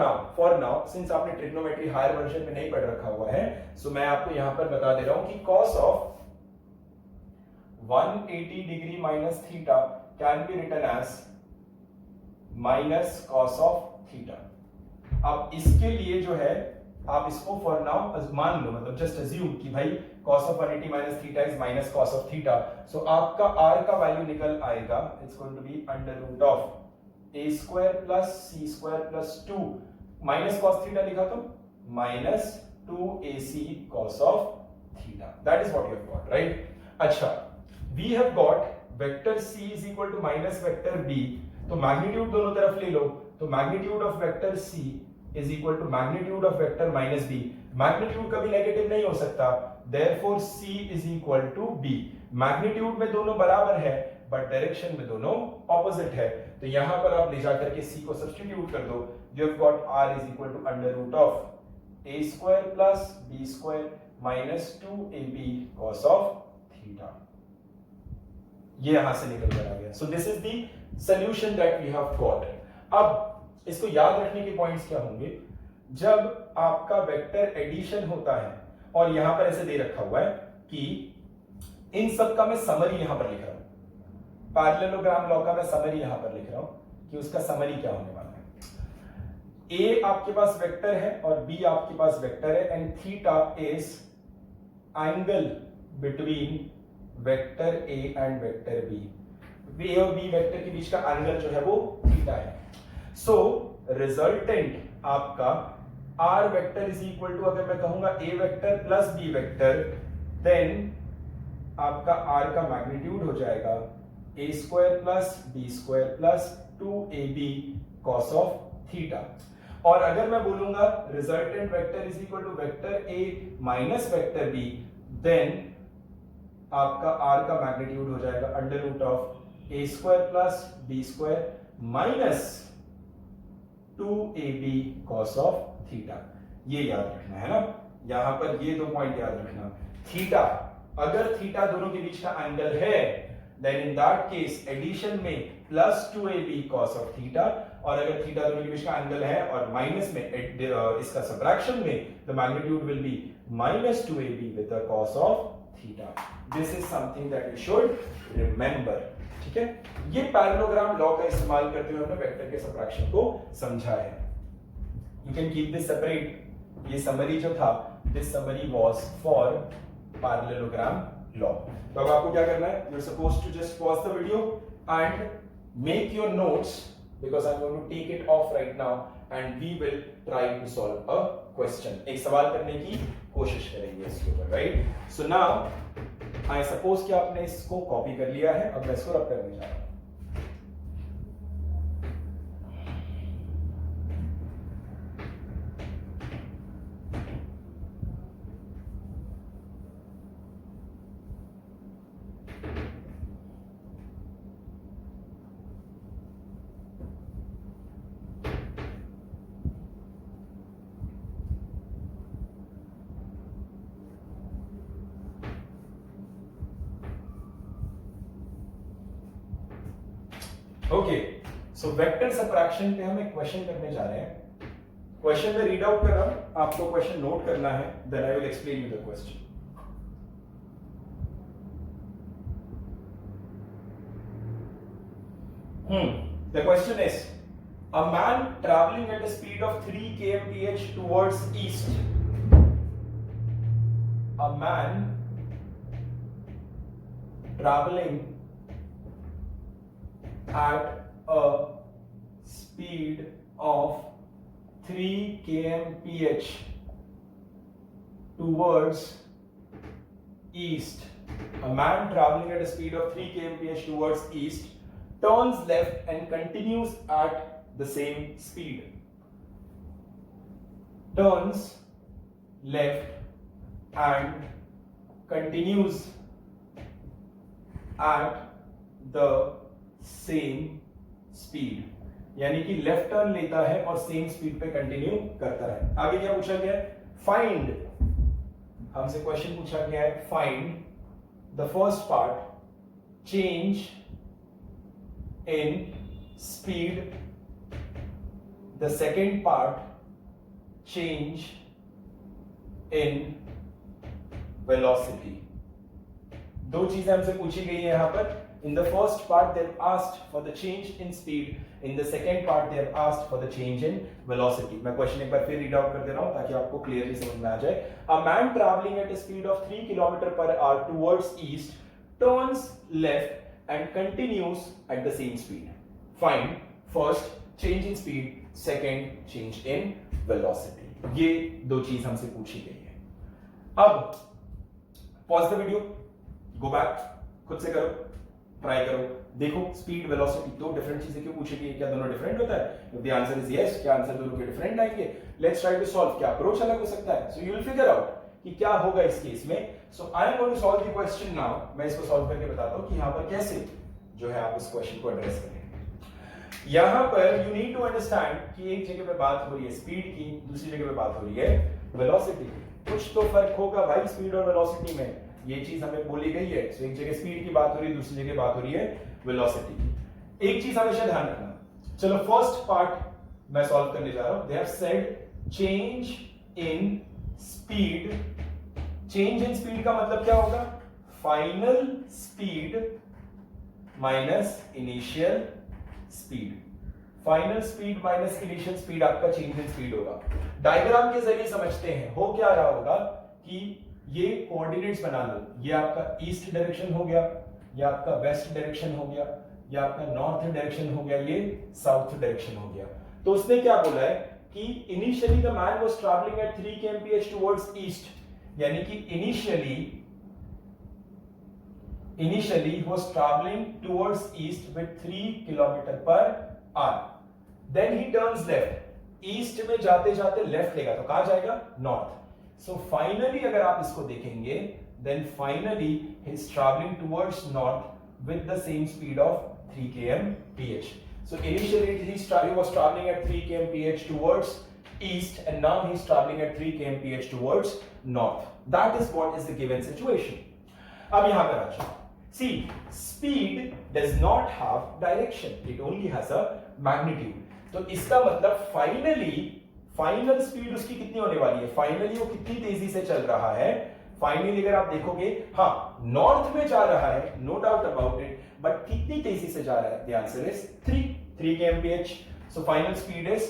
नाउ सिंस आपने ट्रिग्नोमेट्री हायर वर्जन में नहीं पढ़ रखा हुआ है, सो मैं आपको यहां पर बता दे रहा हूं कि cos of 180 degree minus theta can be written as minus cos of theta. अब इसके लिए जो है आप इसको फॉर नाउ मान लो, मतलब जस्ट अज्यूम कि भाई cos of 180 minus theta is minus cos of theta. So आपका r का वैल्यू निकल आएगा, it's going to be under root of a square plus c square plus 2 minus cos theta लिखा तो minus 2ac cos of theta. That is what you have got, right? अच्छा, we have got vector c is equal to minus vector b, तो magnitude दोनों तरफ ले लो, तो magnitude of vector c is equal to magnitude of vector minus b. Magnitude कभी negative नहीं हो सकता, therefore c is equal to b. Magnitude में दोनों बराबर है बट डायरेक्शन में दोनों ऑपोजिट है, तो यहां पर आप ले जाकर के c को सब्स्टिट्यूट कर दो, you have got r is equal to under root of a square plus b square minus 2ab cos of theta. ये यहां से निकल कर आ गया. So this is the solution that we have got. अब इसको याद रखने के पॉइंट्स क्या होंगे, जब आपका वेक्टर एडिशन होता है और यहां पर ऐसे दे रखा हुआ है कि इन सब का मैं समरी यहां पर लिख रहा हूं, पैरेललोग्राम लॉ का मैं समरी यहां पर लिख रहा हूं कि उसका समरी क्या होने वाला है. ए आपके पास वेक्टर है और बी आपके पास वेक्टर है, and theta is angle between vector A and vector B. A और बी वेक्टर के बीच का एंगल जो है वो थीटा है. सो रिजल्टेंट आपका R vector is equal to, अगर मैं कहूंगा A vector plus B vector, then आपका आर का मैग्नीट्यूड हो जाएगा A square plus B square plus 2ab cos of theta. और अगर मैं बोलूंगा resultant vector is equal to vector A minus vector B, then आपका r का मैग्नीट्यूड हो जाएगा under root of a square plus b square minus 2ab cos of theta. ये याद रखना है ना, यहां पर ये दो पॉइंट याद रखना. थीटा, अगर थीटा दोनों के बीच का एंगल है, then in that case addition में plus 2ab cos of theta, और अगर थीटा दोनों के बीच का एंगल है और माइनस में इसका सबट्रैक्शन में, the magnitude will be minus 2ab with the cos of theta. This is something that you should remember. ठीक है, ये पैरेललोग्राम लॉ का इस्तेमाल करते हुए हमने वेक्टर के सबट्रैक्शन को समझा है. You can keep this separate. ये समरी जो था, this summary was for parallelogram law. तो अब आपको क्या करना है, you're supposed to just pause the video and make your notes, because I'm going to take it off right now and we will try to solve a question. एक सवाल करने की कोशिश करेंगे इसके ऊपर, right? So now I suppose कि आपने इसको कॉपी कर लिया है, अब मैं इसको रब करने जा रहा हूं. ओके, सो वेक्टर सबट्रैक्शन पे हम एक क्वेश्चन करने जा रहे हैं. क्वेश्चन में रीड आउट कर रहा हूं, आपको क्वेश्चन नोट करना है, then I will explain you the question. The question is, a man traveling at a speed of 3 kmph towards east. A man traveling at a speed of 3 kmph towards east. A man traveling at a speed of 3 kmph towards east turns left and continues at the same speed. Turns left and continues at the same speed, यानी कि left turn लेता है और same speed पे continue करता है। आगे क्या पूछा गया है? फाइंड, हमसे क्वेश्चन पूछा गया है find the first part change in speed, the second part change in velocity. दो चीजें हमसे पूछी गई है यहां पर। In the first part they have asked for the change in speed, in the second part they have asked for the change in velocity। मैं question एक बार फिर रीड आउट कर दे रहा हूं ताकि आपको क्लियरली समझ में आ जाए। A man traveling at a speed of 3 km/h towards east turns left and continues at the same speed. Find first change in speed, second change in velocity। ये दो चीज हमसे पूछी गई है। अब pause the video, go back, खुद से करो, ट्राई करो, देखो स्पीड वेलोसिटी दो डिफरेंट चीजें क्यों पूछी गई है, क्या दोनों डिफरेंट होता है? If the answer is yes, क्या आंसर दोनों के डिफरेंट आएंगे? लेट्स ट्राई टू सॉल्व, क्या अप्रोच अलग हो सकता है? So you will figure out कि क्या होगा इस केस में। So I am going to solve the question now. मैं इसको सॉल्व करके बताता हूं कि यहां पर कैसे जो है आप इस क्वेश्चन को एड्रेस करेंगे। यहां पर यू नीड टू अंडरस्टैंड कि एक जगह पे बात हो रही है स्पीड की, दूसरी जगह पे बात हो रही है वेलोसिटी की। कुछ तो फर्क होगा भाई स्पीड और वेलोसिटी में, ये चीज हमें बोली गई है। सो एक जगह स्पीड की बात हो रही है, दूसरी जगह बात हो रही है वेलोसिटी की। एक चीज हमेशा ध्यान रखना। चलो फर्स्ट पार्ट मैं सॉल्व करने जा रहा हूं। They have said change in speed. Change in speed का मतलब क्या होगा? Final speed minus initial speed. Final speed minus initial speed आपका चेंज इन स्पीड होगा। डायग्राम के जरिए समझते हैं हो क्या रहा होगा कि ये कोऑर्डिनेट्स बना लो, ये आपका ईस्ट डायरेक्शन हो गया, ये आपका वेस्ट डायरेक्शन हो गया, ये आपका नॉर्थ डायरेक्शन हो गया, ये साउथ डायरेक्शन हो गया। तो उसने क्या बोला है कि initially the man was travelling at 3 kmph towards east, यानी कि initially he was travelling towards east with 3 km/h। Then he turns left, east में जाते जाते लेफ्ट लेगा तो कहां जाएगा? नॉर्थ। So finally अगर आप इसको देखेंगे then finally he is traveling towards north with the same speed of 3 kmph. So initially he was traveling at 3 kmph towards east and now he is traveling at 3 kmph towards north. That is what is the given situation. अब यहां पर आ जाओ। See, speed does not have direction, it only has a magnitude. तो इसका मतलब final speed उसकी कितनी होने वाली है? फाइनली वो कितनी तेजी से चल रहा है? फाइनली अगर आप देखोगे, हाँ नॉर्थ में जा रहा है, no doubt about it, but कितनी तेजी से जा रहा है? The answer is 3 kmph। So final speed is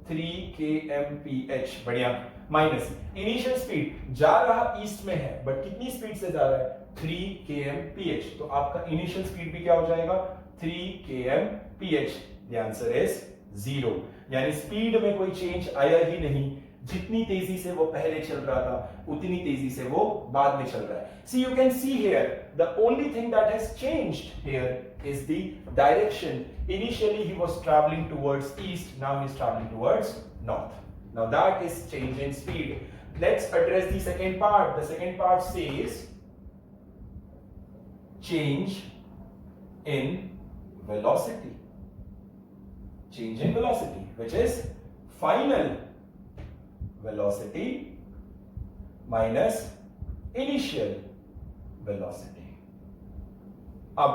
3 kmph। बढ़िया। माइनस इनिशियल स्पीड, जा रहा ईस्ट में है बट कितनी स्पीड से जा रहा है? 3 kmph। तो आपका इनिशियल स्पीड भी क्या हो जाएगा? 3 kmph। द आंसर इज 0, यानी स्पीड में कोई चेंज आया ही नहीं। जितनी तेजी से वो पहले चल रहा था उतनी तेजी से वो बाद में चल रहा है। See, you can see here the only thing that has changed here is the direction. Initially he was traveling towards east, now he is traveling towards north. Now that is change in speed. Let's address the second part. The second part says change in velocity. Change in velocity, which is final velocity minus initial velocity. अब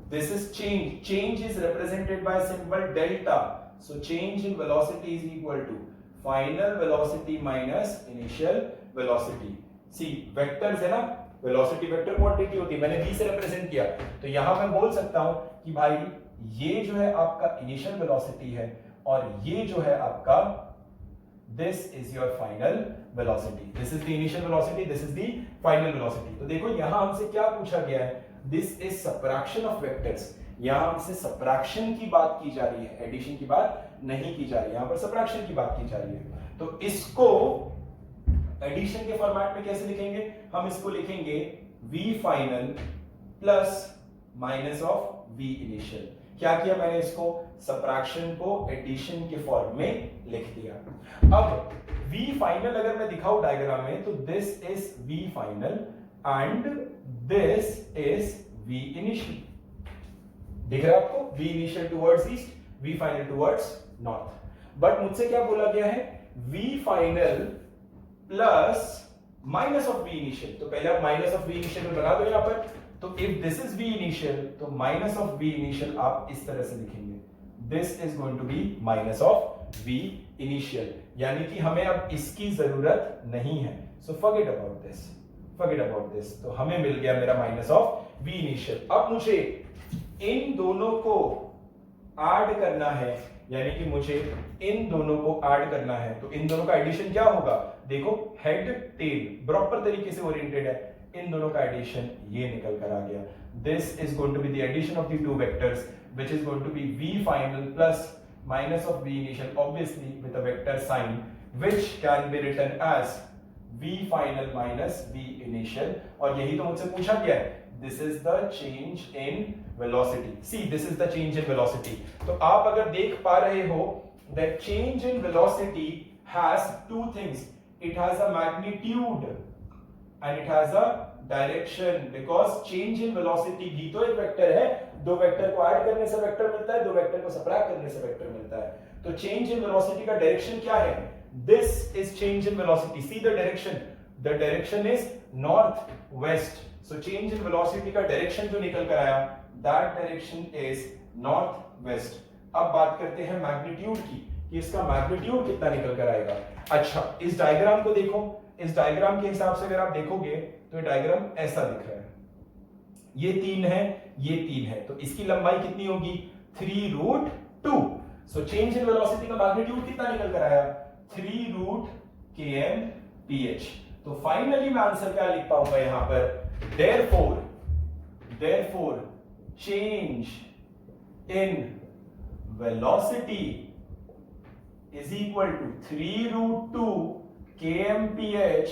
this is change. Change is represented by symbol delta. So change in velocity is equal to final velocity minus initial velocity. See, vectors है ना, velocity vector quantity होती है, मैंने v से represent किया, तो यहां मैं बोल सकता हूं कि भाई ये जो है आपका इनिशियल वेलोसिटी है और ये जो है आपका this is your final velocity. This is the initial velocity, this is the final velocity. तो देखो यहां हमसे क्या पूछा गया है? This is subtraction of vectors. यहां हमसे सबट्रैक्शन की बात की जा रही है, एडिशन की बात नहीं की जा रही है, यहां पर सबट्रैक्शन की बात की जा रही है। तो इसको एडिशन के फॉर्मेट में कैसे लिखेंगे? हम इसको लिखेंगे v final plus minus of v initial. क्या किया मैंने? इसको सबट्रैक्शन को एडिशन के फॉर्म में लिख दिया। अब V final अगर मैं दिखाऊं डायग्राम में तो this is V final and this is V initial. दिख रहा है आपको? V initial towards east, V final towards north. But मुझसे क्या बोला गया है? V final plus minus of V initial. तो पहले आप माइनस ऑफ V initial बना दो यहां पर. तो if this is V initial तो माइनस ऑफ V initial आप इस तरह से लिखेंगे. This is going to be minus of V initial. यानी कि हमें अब इसकी जरूरत नहीं है. So forget about this. Forget about this. तो हमें मिल गया मेरा माइनस ऑफ V initial. अब मुझे इन दोनों को ऐड करना है, यानी कि मुझे इन दोनों को ऐड करना है. तो इन दोनों का एडिशन क्या होगा? देखो हेड टेल प्रॉपर तरीके से ओरिएंटेड है. इन दोनों का एडिशन ये निकल कर आ गया. This is going to be the addition of the two vectors, which is going to be V final plus minus of V initial, obviously with a vector sign, which can be written as V final minus V initial. और यही तो मुझसे पूछा गया है. This is the change in velocity. See, this is the change in velocity. तो आप अगर देख पा रहे हो that change in velocity has two things. It has a magnitude and it has a direction. Because change in velocity भी तो एक वेक्टर है. दो वेक्टर को ऐड करने से वेक्टर मिलता है, दो वेक्टर को सबट्रैक्ट करने से वेक्टर मिलता है. तो चेंज इन वेलोसिटी का डायरेक्शन क्या है? This is change in velocity. See the direction. The direction is north west. So change in velocity का डायरेक्शन जो निकल कर आया, that direction is north west. अब बात करते हैं मैग्नीट्यूड की, कि इसका मैग्नीट्यूड कितना निकल कर आएगा. अच्छा, इस डायग्राम को देखो. इस डायग्राम के हिसाब से अगर आप देखोगे तो डायग्राम ऐसा दिख रहा है. ये 3 है, ये 3 है. तो इसकी लंबाई कितनी होगी? 3√2. सो चेंज इन वेलोसिटी का मैग्नीट्यूड कितना निकल कर आया? 3√kmph. तो फाइनली मैं आंसर क्या लिख पाऊंगा यहां पर? therefore change in velocity is equal to 3√2 kmph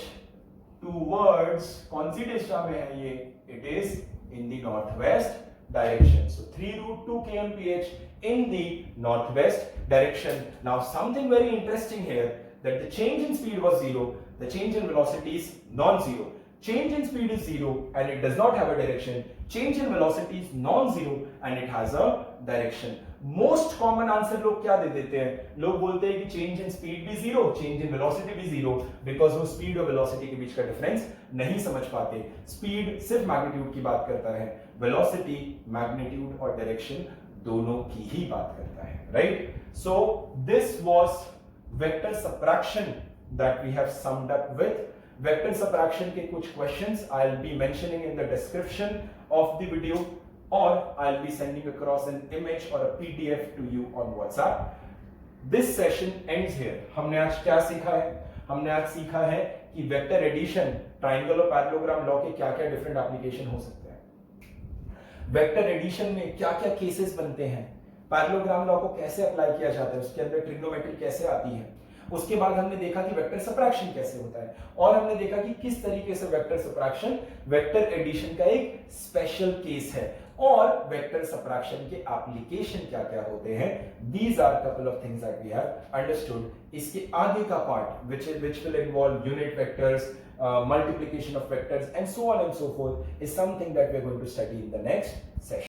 towards, कौन सी दिशा में है ये? It is in the northwest direction. So 3√2 kmph in the northwest direction. Now something very interesting here, that the change in speed was 0, the change in velocity is non-zero. Change in speed is 0 and it does not have a direction. Change in velocity is non-zero and it has a direction. Most common answer लोग क्या दे देते हैं? लोग बोलते हैं कि change in speed भी 0, change in velocity भी 0, बिकॉज वो स्पीड और वेलोसिटी के बीच का डिफरेंस नहीं समझ पाते. स्पीड सिर्फ मैग्नीट्यूड की बात करता है, वेलोसिटी मैग्नीट्यूड और डायरेक्शन दोनों की ही बात करता है. Right? So this was vector subtraction that we have summed up with. Vector subtraction के कुछ questions I will be mentioning in the description of the video, or I'll be sending across an image or a PDF to you on WhatsApp. This session ends here. हमने आज क्या सीखा है? हमने आज सीखा है कि वेक्टर एडिशन, ट्रायंगल और पैरेललोग्राम लॉ के क्या-क्या डिफरेंट एप्लीकेशन हो सकते हैं. वेक्टर एडिशन में क्या-क्या केसेस बनते हैं, पैरेललोग्राम लॉ को कैसे अप्लाई किया जाता है, उसके अंदर ट्रिग्नोमेट्री कैसे आती है. उसके बाद हमने देखा कि वेक्टर सबट्रैक्शन कैसे होता है, और हमने देखा कि किस तरीके से वेक्टर सबट्रैक्शन वेक्टर एडिशन का एक स्पेशल केस है, और वेक्टर सबट्रैक्शन के एप्लीकेशन क्या-क्या होते हैं. These are couple of things that we have understood. इसके आगे का part which will involve unit vectors, multiplication of vectors and so on and so forth is something that we are going to study in the next session.